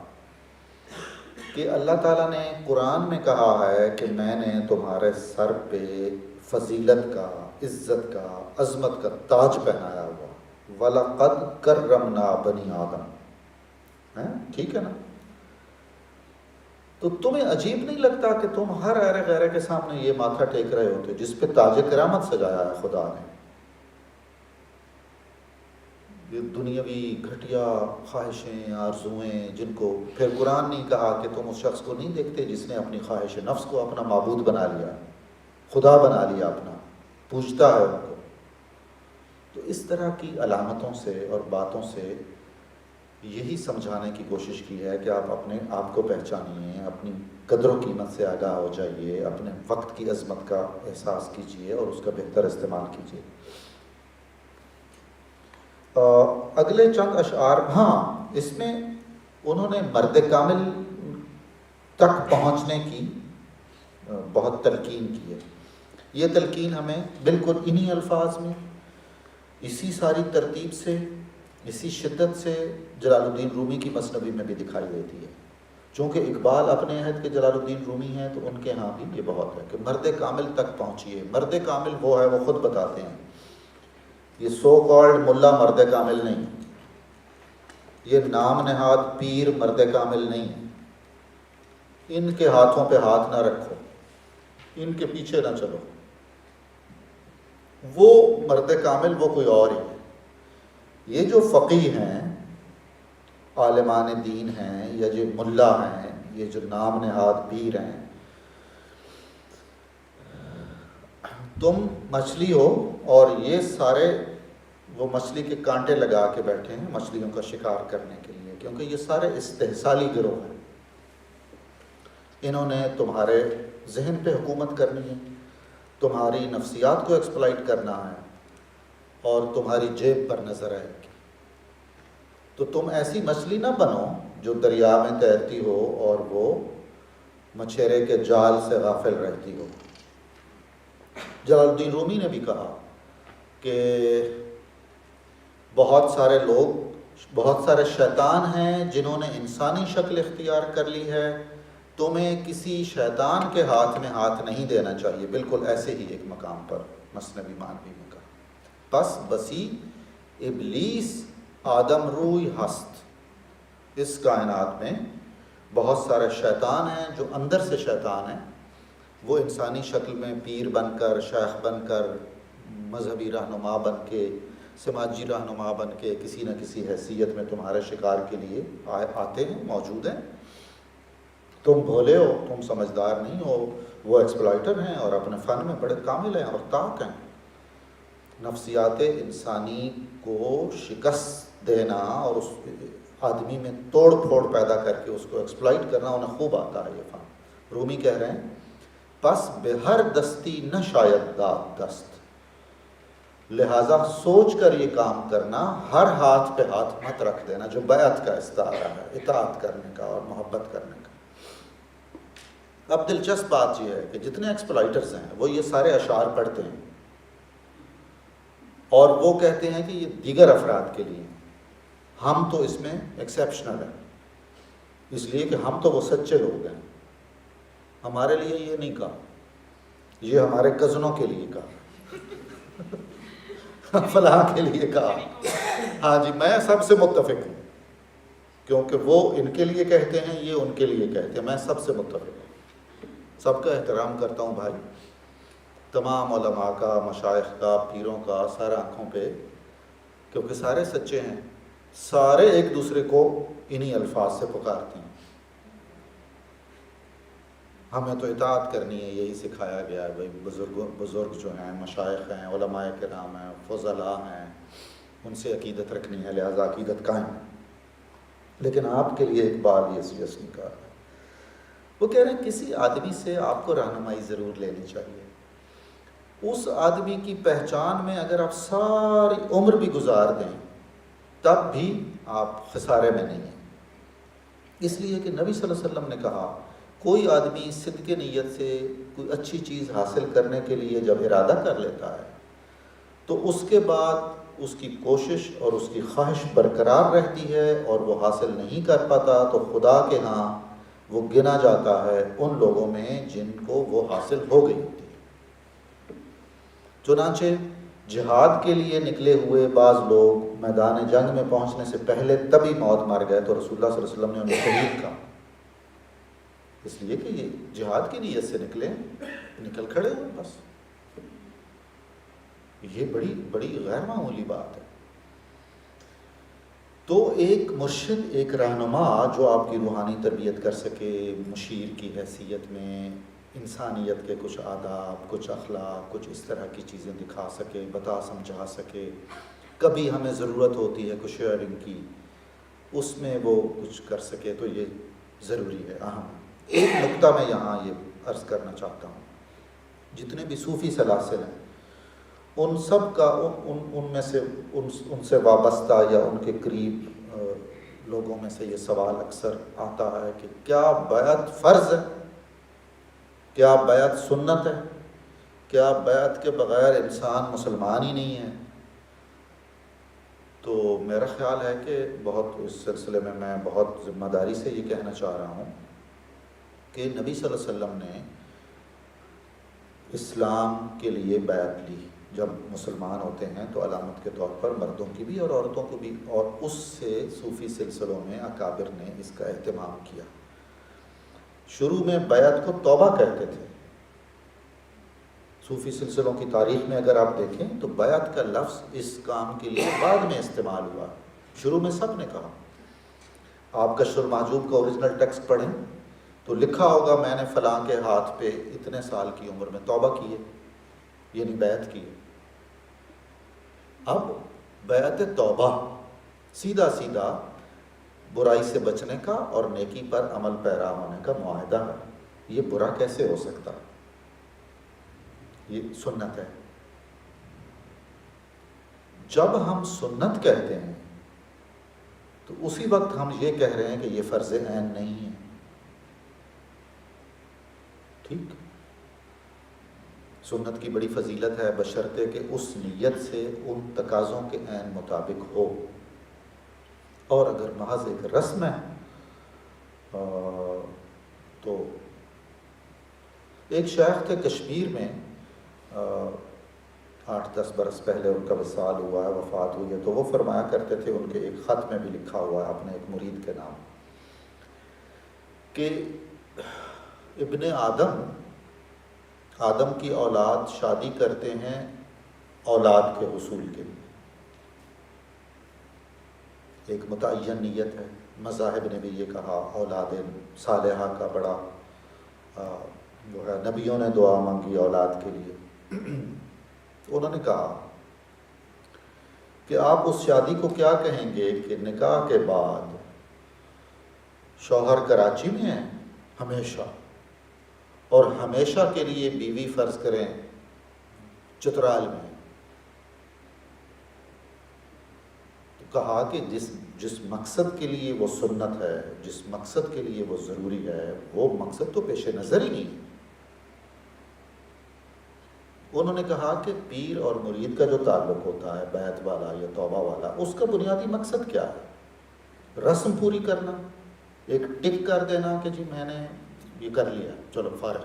کہ اللہ تعالیٰ نے قرآن میں کہا ہے کہ میں نے تمہارے سر پہ فضیلت کا، عزت کا، عظمت کا تاج پہنایا ہوا، وَلَقَدْ كَرَّمْنَا بَنِي آدم، ٹھیک ہے نا؟ تو تمہیں عجیب نہیں لگتا کہ تم ہر ایرے غیرے کے سامنے یہ ماتھا ٹیک رہے ہوتے جس پہ تاج کرامت سجایا ہے خدا نے؟ یہ دنیاوی گھٹیا خواہشیں آرزویں جن کو پھر قرآن نہیں کہا کہ تم اس شخص کو نہیں دیکھتے جس نے اپنی خواہش نفس کو اپنا معبود بنا لیا، خدا بنا لیا اپنا، پوجتا ہے ان کو۔ تو اس طرح کی علامتوں سے اور باتوں سے یہی سمجھانے کی کوشش کی ہے کہ آپ اپنے آپ کو پہچانیے، اپنی قدر و قیمت سے آگاہ ہو جائیے، اپنے وقت کی عظمت کا احساس کیجیے اور اس کا بہتر استعمال کیجیے۔ اگلے چند اشعار، ہاں اس میں انہوں نے مرد کامل تک پہنچنے کی بہت تلقین کی ہے۔ یہ تلقین ہمیں بالکل انہی الفاظ میں، اسی ساری ترتیب سے، اسی شدت سے جلال الدین رومی کی مثنوی میں بھی دکھائی دیتی ہے۔ چونکہ اقبال اپنے عہد کے جلال الدین رومی ہیں تو ان کے ہاں بھی یہ بہت ہے کہ مرد کامل تک پہنچیے۔ مرد کامل وہ ہے، وہ خود بتاتے ہیں، یہ سو کالڈ ملا مرد کامل نہیں، یہ نام نہاد پیر مرد کامل نہیں، ان کے ہاتھوں پہ ہاتھ نہ رکھو، ان کے پیچھے نہ چلو۔ وہ مرد کامل وہ کوئی اور ہی ہے۔ یہ جو فقیہ ہیں، عالمان دین ہیں، یا جو ملا ہیں، یہ جو نام نہاد پیر ہیں، تم مچھلی ہو اور یہ سارے وہ مچھلی کے کانٹے لگا کے بیٹھے ہیں مچھلیوں کا شکار کرنے کے لیے، کیونکہ یہ سارے استحصالی گروہ ہیں۔ انہوں نے تمہارے ذہن پہ حکومت کرنی ہے، تمہاری نفسیات کو ایکسپلائٹ کرنا ہے اور تمہاری جیب پر نظر آئے گی۔ تو تم ایسی مچھلی نہ بنو جو دریا میں تیرتی ہو اور وہ مچھیرے کے جال سے غافل رہتی ہو۔ جلال الدین رومی نے بھی کہا کہ بہت سارے لوگ، بہت سارے شیطان ہیں جنہوں نے انسانی شکل اختیار کر لی ہے، تمہیں کسی شیطان کے ہاتھ میں ہاتھ نہیں دینا چاہیے۔ بالکل ایسے ہی ایک مقام پر مثنوی مانوی میں کہا، پس بسی ابلیس آدم روی ہست۔ اس کائنات میں بہت سارے شیطان ہیں جو اندر سے شیطان ہیں، وہ انسانی شکل میں پیر بن کر، شیخ بن کر، مذہبی رہنما بن کے، سماجی رہنما بن کے کسی نہ کسی حیثیت میں تمہارے شکار کے لیے آتے ہیں، موجود ہیں۔ تم بھولے ہو، تم سمجھدار نہیں ہو، وہ ایکسپلائٹر ہیں اور اپنے فن میں بڑے کامل ہیں اور طاق ہیں۔ نفسیات انسانی کو شکست دینا اور اس آدمی میں توڑ پھوڑ پیدا کر کے اس کو ایکسپلائٹ کرنا انہیں خوب آتا ہے یہ فن۔ رومی کہہ رہے ہیں، پس بے ہر دستی نہ شاید داد دست، لہٰذا سوچ کر یہ کام کرنا، ہر ہاتھ پہ ہاتھ مت رکھ دینا، جو بیعت کا استعارہ ہے، اطاعت کرنے کا اور محبت کرنے کا۔ اب دلچسپ بات یہ ہے کہ جتنے ایکسپلائٹرز ہیں وہ یہ سارے اشعار پڑھتے ہیں اور وہ کہتے ہیں کہ یہ دیگر افراد کے لیے، ہم تو اس میں ایکسیپشنل ہیں، اس لیے کہ ہم تو وہ سچے لوگ ہیں، ہمارے لیے یہ نہیں کہا، یہ ہمارے کزنوں کے لیے کہا، فلاں کے لیے کہا۔ ہاں جی، میں سب سے متفق ہوں، کیونکہ وہ ان کے لیے کہتے ہیں، یہ ان کے لیے کہتے ہیں، میں سب سے متفق ہوں، سب کا احترام کرتا ہوں بھائی، تمام علماء کا، مشائخ کا، پیروں کا، سارے آنکھوں پہ، کیونکہ سارے سچے ہیں، سارے ایک دوسرے کو انہی الفاظ سے پکارتے ہیں۔ ہمیں تو اطاعت کرنی ہے، یہی سکھایا گیا ہے بھائی، بزرگ جو ہیں، مشائخ ہیں، علماء کرام ہیں، فضلاء ہیں، ان سے عقیدت رکھنی ہے، لہذا عقیدت قائم ہے۔ لیکن آپ کے لیے ایک بات یہ سیریس نہیں کہا ہے، وہ کہہ رہے ہیں کسی آدمی سے آپ کو رہنمائی ضرور لینی چاہیے، اس آدمی کی پہچان میں اگر آپ ساری عمر بھی گزار دیں تب بھی آپ خسارے میں نہیں ہیں، اس لیے کہ نبی صلی اللہ علیہ وسلم نے کہا کوئی آدمی صدق نیت سے کوئی اچھی چیز حاصل کرنے کے لیے جب ارادہ کر لیتا ہے تو اس کے بعد اس کی کوشش اور اس کی خواہش برقرار رہتی ہے اور وہ حاصل نہیں کر پاتا تو خدا کے ہاں وہ گنا جاتا ہے ان لوگوں میں جن کو وہ حاصل ہو گئی ہوتی ہے۔ چنانچہ جہاد کے لیے نکلے ہوئے بعض لوگ میدان جنگ میں پہنچنے سے پہلے تبھی موت مار گئے تو رسول اللہ صلی اللہ علیہ وسلم نے انہیں شہید کہا، اس لیے کہ یہ جہاد کی نیت سے نکلے، نکل کھڑے ہوئے بس. یہ بڑی بڑی غیر معمولی بات ہے. تو ایک مرشد، ایک رہنما جو آپ کی روحانی تربیت کر سکے، مشیر کی حیثیت میں انسانیت کے کچھ آداب، کچھ اخلاق، کچھ اس طرح کی چیزیں دکھا سکے، بتا سمجھا سکے، کبھی ہمیں ضرورت ہوتی ہے کچھ شیئرنگ کی، اس میں وہ کچھ کر سکے، تو یہ ضروری ہے، اہم. ایک نقطہ میں یہاں یہ عرض کرنا چاہتا ہوں، جتنے بھی صوفی سلاسل ہیں ان سب کا ان میں سے ان سے وابستہ یا ان کے قریب لوگوں میں سے یہ سوال اکثر آتا ہے کہ کیا بیعت فرض ہے؟ کیا بیعت سنت ہے؟ کیا بیعت کے بغیر انسان مسلمان ہی نہیں ہے؟ تو میرا خیال ہے کہ بہت اس سلسلے میں بہت ذمہ داری سے یہ کہنا چاہ رہا ہوں کہ نبی صلی اللہ علیہ وسلم نے اسلام کے لیے بیعت لی. جب مسلمان ہوتے ہیں تو علامت کے طور پر مردوں کی بھی اور عورتوں کو بھی، اور اس سے صوفی سلسلوں میں اکابر نے اس کا اہتمام کیا. شروع میں بیعت کو توبہ کہتے تھے. صوفی سلسلوں کی تاریخ میں اگر آپ دیکھیں تو بیعت کا لفظ اس کام کے لیے بعد میں استعمال ہوا. شروع میں سب نے کہا. آپ کشف المحجوب کا اوریجنل ٹیکسٹ پڑھیں تو لکھا ہوگا میں نے فلاں کے ہاتھ پہ اتنے سال کی عمر میں توبہ کی ہے، یعنی بیعت کی. اب بیعت توبہ سیدھا سیدھا برائی سے بچنے کا اور نیکی پر عمل پیرا ہونے کا معاہدہ ہے. یہ برا کیسے ہو سکتا؟ یہ سنت ہے. جب ہم سنت کہتے ہیں تو اسی وقت ہم یہ کہہ رہے ہیں کہ یہ فرض عین نہیں ہے. ٹھیک، سنت کی بڑی فضیلت ہے بشرطے کہ اس نیت سے ان تقاضوں کے عین مطابق ہو. اور اگر محض ایک رسم ہے تو ایک شیخ تھے کشمیر میں، 8-10 برس پہلے ان کا وصال ہوا ہے، وفات ہوئی ہے. تو وہ فرمایا کرتے تھے، ان کے ایک خط میں بھی لکھا ہوا ہے اپنے ایک مرید کے نام، کہ ابن آدم کی اولاد شادی کرتے ہیں اولاد کے حصول کے لیے. ایک متعین نیت ہے. مذاہب نے بھی یہ کہا، اولاد صالحہ کا بڑا جو ہے، نبیوں نے دعا مانگی اولاد کے لیے. انہوں نے کہا کہ آپ اس شادی کو کیا کہیں گے کہ نکاح کے بعد شوہر کراچی میں ہے ہمیشہ، اور ہمیشہ کے لیے بیوی فرض کریں چترال میں. تو کہا کہ جس مقصد کے لیے وہ سنت ہے، جس مقصد کے لیے وہ ضروری ہے، وہ مقصد تو پیش نظر ہی نہیں. انہوں نے کہا کہ پیر اور مرید کا جو تعلق ہوتا ہے، بیعت والا یا توبہ والا، اس کا بنیادی مقصد کیا ہے؟ رسم پوری کرنا، ایک ٹک کر دینا کہ جی میں نے یہ کر لیا، چلو فارغ.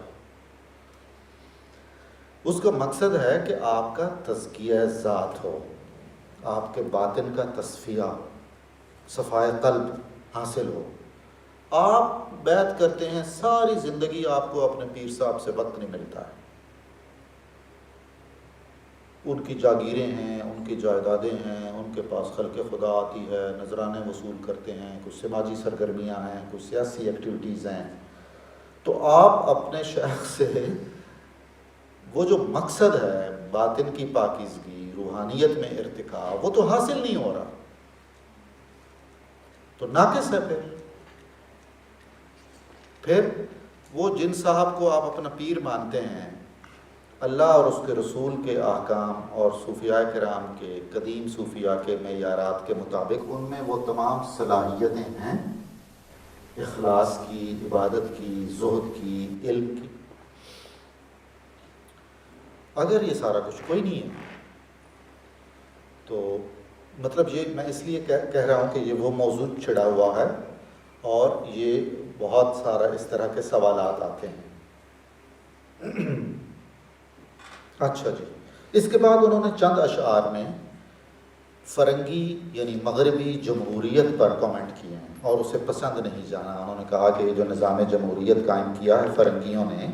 اس کا مقصد ہے کہ آپ کا تزکیہ ذات ہو، آپ کے باطن کا تصفیہ، صفائے قلب حاصل ہو. آپ بیعت کرتے ہیں، ساری زندگی آپ کو اپنے پیر صاحب سے وقت نہیں ملتا ہے. ان کی جاگیریں ہیں، ان کی جائیدادیں ہیں، ان کے پاس خلق خدا آتی ہے، نذرانے وصول کرتے ہیں، کچھ سماجی سرگرمیاں ہیں، کچھ سیاسی ایکٹیویٹیز ہیں. تو آپ اپنے شیخ سے وہ جو مقصد ہے، باطن کی پاکیزگی، روحانیت میں ارتقاء، وہ تو حاصل نہیں ہو رہا، تو ناقص ہے. پھر وہ جن صاحب کو آپ اپنا پیر مانتے ہیں، اللہ اور اس کے رسول کے احکام اور صوفیاء کرام کے، قدیم صوفیاء کے معیارات کے مطابق ان میں وہ تمام صلاحیتیں ہیں، اخلاص کی، عبادت کی، زہد کی، علم کی. اگر یہ سارا کچھ کوئی نہیں ہے تو مطلب یہ میں اس لیے کہہ رہا ہوں کہ یہ وہ موضوع چھڑا ہوا ہے اور یہ بہت سارا اس طرح کے سوالات آتے ہیں. اچھا جی، اس کے بعد انہوں نے چند اشعار میں فرنگی یعنی مغربی جمہوریت پر کامنٹ کیے ہیں اور اسے پسند نہیں جانا. انہوں نے کہا کہ جو نظام جمہوریت قائم کیا ہے فرنگیوں نے،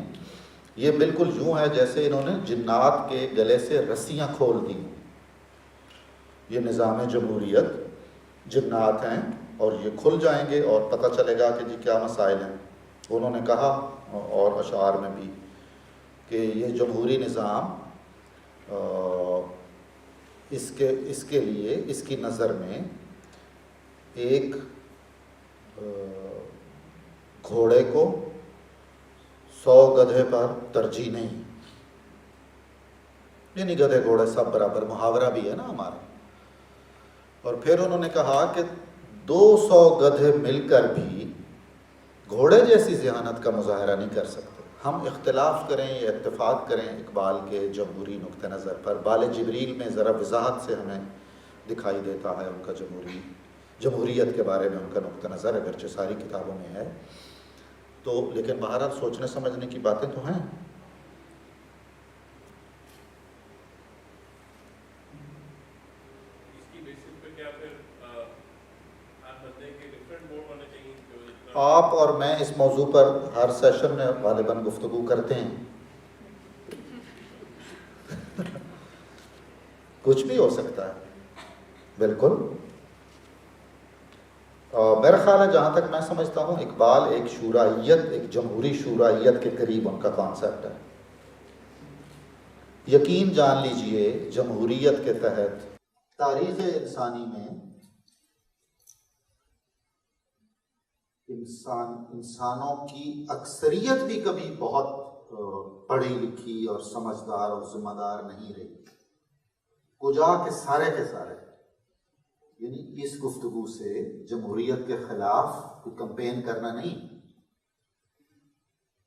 یہ بالکل یوں ہے جیسے انہوں نے جنات کے گلے سے رسیاں کھول دی. یہ نظام جمہوریت جنات ہیں اور یہ کھل جائیں گے اور پتہ چلے گا کہ جی کیا مسائل ہیں. انہوں نے کہا اور اشعار میں بھی کہ یہ جمہوری نظام اس کے لیے اس کی نظر میں ایک گھوڑے کو 100 گدھے پر ترجیح نہیں. یعنی گدھے گھوڑے سب برابر، محاورہ بھی ہے نا ہمارا. اور پھر انہوں نے کہا کہ 200 گدھے مل کر بھی گھوڑے جیسی ذہانت کا مظاہرہ نہیں کر سکتے. ہم اختلاف کریں یا اتفاق کریں اقبال کے جمہوری نقطہ نظر پر، بال جبریل میں ذرا وضاحت سے ہمیں دکھائی دیتا ہے ان کا جمہوریت کے بارے میں ان کا نقطہ نظر، اگرچہ ساری کتابوں میں ہے تو، لیکن بہرحال سوچنے سمجھنے کی باتیں تو ہیں. آپ اور میں اس موضوع پر ہر سیشن میں غالباً گفتگو کرتے ہیں. کچھ بھی ہو سکتا ہے بالکل. میرا خیال ہے جہاں تک میں سمجھتا ہوں اقبال ایک شورائیت، ایک جمہوری شورائیت کے قریب ان کا کانسیپٹ ہے. یقین جان لیجئے جمہوریت کے تحت تاریخ انسانی میں انسانوں کی اکثریت بھی کبھی بہت پڑھی لکھی اور سمجھدار اور ذمہ دار نہیں رہی. کجا کے سارے یعنی اس گفتگو سے جمہوریت کے خلاف کوئی کمپین کرنا نہیں.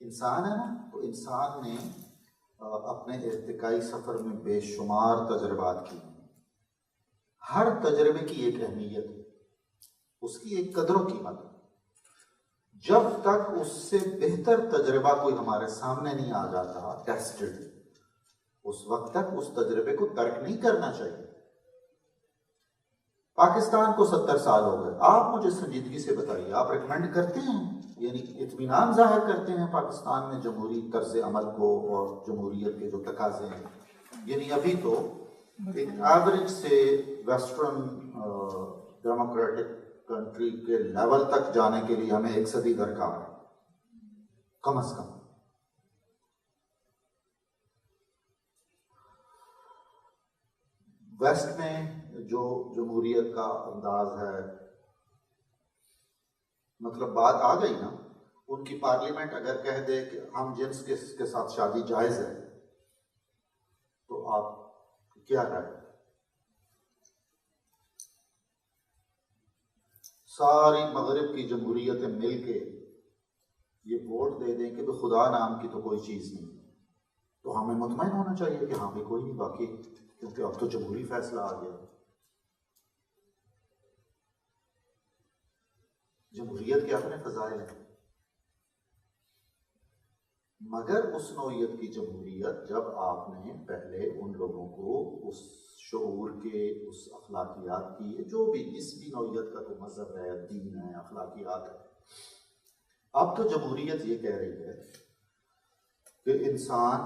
انسان ہے نا، تو انسان نے اپنے ارتقائی سفر میں بے شمار تجربات کی. ہر تجربے کی ایک اہمیت ہے، اس کی ایک قدر و قیمت ہے. جب تک اس سے بہتر تجربہ کوئی ہمارے سامنے نہیں آ جاتا ٹیسٹڈ، اس وقت تک اس تجربے کو ترک نہیں کرنا چاہیے. پاکستان کو 70 سال ہو گئے. آپ مجھے سنجیدگی سے بتائیے، آپ ریکمینڈ کرتے ہیں یعنی اطمینان ظاہر کرتے ہیں پاکستان میں جمہوری طرز عمل کو اور جمہوریت کے جو تقاضے ہیں؟ یعنی ابھی تو ایک ایوریج سے ویسٹرن ڈیموکریٹک کنٹری کے لیول تک جانے کے لیے ہمیں 1 صدی درکار ہے کم از کم. ویسٹ میں جو جمہوریت کا انداز ہے، مطلب بات آ گئی نا، ان کی پارلیمنٹ اگر کہہ دے کہ ہم جنس کے ساتھ شادی جائز ہے تو آپ کیا کریں؟ ساری مغرب کی جمہوریتیں مل کے یہ ووٹ دے دیں کہ خدا نام کی تو کوئی چیز نہیں، تو ہمیں مطمئن ہونا چاہیے کہ ہاں بھی کوئی نہیں، باقی کیونکہ اب تو جمہوری فیصلہ آ گیا. جمہوریت کے اپنے فضائل ہیں، مگر اس نوعیت کی جمہوریت جب آپ نے پہلے ان لوگوں کو اس شعور کے، اس اخلاقیات کی، جو بھی جس بھی نوعیت کا کوئی مذہب ہے، دین ہے، اخلاقیات ہے. اب تو جمہوریت یہ کہہ رہی ہے کہ انسان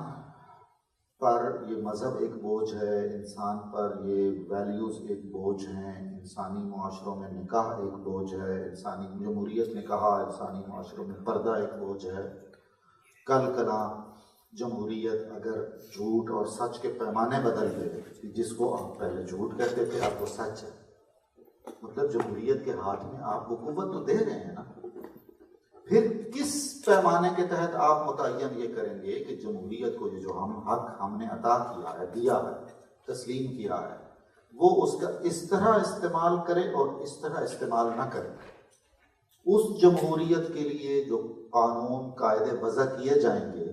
پر یہ مذہب ایک بوجھ ہے، انسان پر یہ ویلیوز ایک بوجھ ہیں، انسانی معاشروں میں نکاح ایک بوجھ ہے. انسانی جمہوریت نے کہا انسانی معاشروں میں پردہ ایک بوجھ ہے. کل کلاں جمہوریت اگر جھوٹ اور سچ کے پیمانے بدل دے، جس کو آپ پہلے جھوٹ کہتے تھے اب وہ سچ ہے، مطلب جمہوریت کے ہاتھ میں آپ وہ قوت تو دے رہے ہیں نا. پھر کس پیمانے کے تحت آپ متعین یہ کریں گے کہ جمہوریت کو جو حق ہم نے عطا کیا ہے، دیا ہے، تسلیم کیا ہے، وہ اس کا اس طرح استعمال کرے اور اس طرح استعمال نہ کرے. اس جمہوریت کے لیے جو قانون قاعدے وضع کیے جائیں گے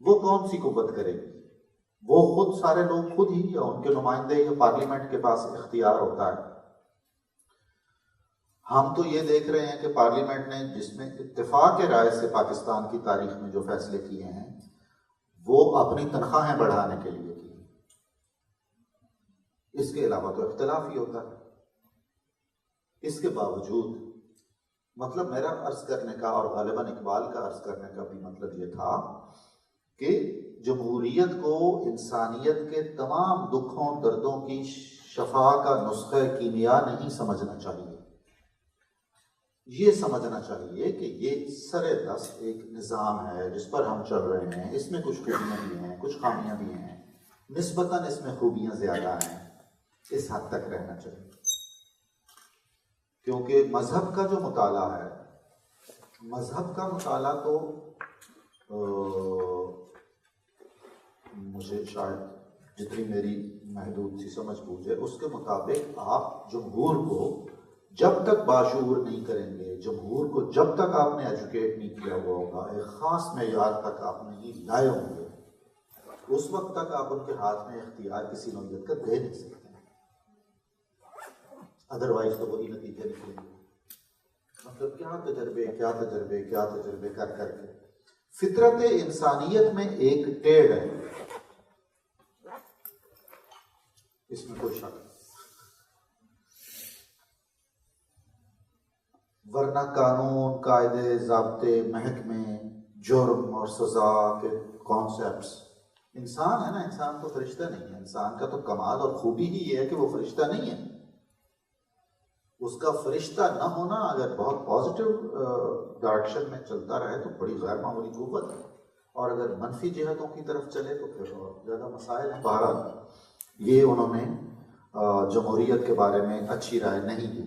وہ کون سی قوت کرے گی؟ وہ خود سارے لوگ خود ہی، یا ان کے نمائندے یا پارلیمنٹ کے پاس اختیار ہوتا ہے؟ ہم تو یہ دیکھ رہے ہیں کہ پارلیمنٹ نے جس میں اتفاق رائے سے پاکستان کی تاریخ میں جو فیصلے کیے ہیں وہ اپنی تنخواہیں بڑھانے کے لیے کیے. اس کے علاوہ تو اختلاف ہی ہوتا ہے۔ اس کے باوجود مطلب میرا عرض کرنے کا اور غالباً اقبال کا عرض کرنے کا بھی مطلب یہ تھا کہ جمہوریت کو انسانیت کے تمام دکھوں دردوں کی شفا کا نسخہ کیمیا نہیں سمجھنا چاہیے، یہ سمجھنا چاہیے کہ یہ سر دست ایک نظام ہے جس پر ہم چل رہے ہیں، اس میں کچھ خوبیاں بھی ہیں کچھ خامیاں بھی ہیں، نسبتاً اس میں خوبیاں زیادہ ہیں، اس حد تک رہنا چاہیے۔ کیونکہ مذہب کا جو مطالعہ ہے، مذہب کا مطالعہ تو مجھے شاید جتنی میری محدود سی سمجھ بوجھ ہے اس کے مطابق آپ جمہور کو جب تک باشعور نہیں کریں گے، جمہور کو جب تک آپ نے ایجوکیٹ نہیں کیا ہوا ہوگا، ایک خاص معیار تک آپ نہیں لائے ہوں گے، اس وقت تک آپ ان کے ہاتھ میں اختیار کسی نوعیت کا دے نہیں سکتے، ادروائز تو وہی نتیجے نکلیں گے۔ مطلب کیا تجربے کر کر کے فطرت انسانیت میں ایک ٹیڑھ ہے، اس میں کوئی شک نہیں، ورنہ قانون، قاعدے، ضابطے، محکمے، جرم اور سزا کے کانسیپٹس، انسان ہے نا، انسان تو فرشتہ نہیں ہے، انسان کا تو کمال اور خوبی ہی یہ ہے کہ وہ فرشتہ نہیں ہے۔ اس کا فرشتہ نہ ہونا اگر بہت پازیٹیو ڈائریکشن میں چلتا رہے تو بڑی غیر معمولی قوت ہے، اور اگر منفی جہتوں کی طرف چلے تو پھر اور زیادہ مسائل ہیں۔ بہرحال یہ انہوں نے جمہوریت کے بارے میں اچھی رائے نہیں دی۔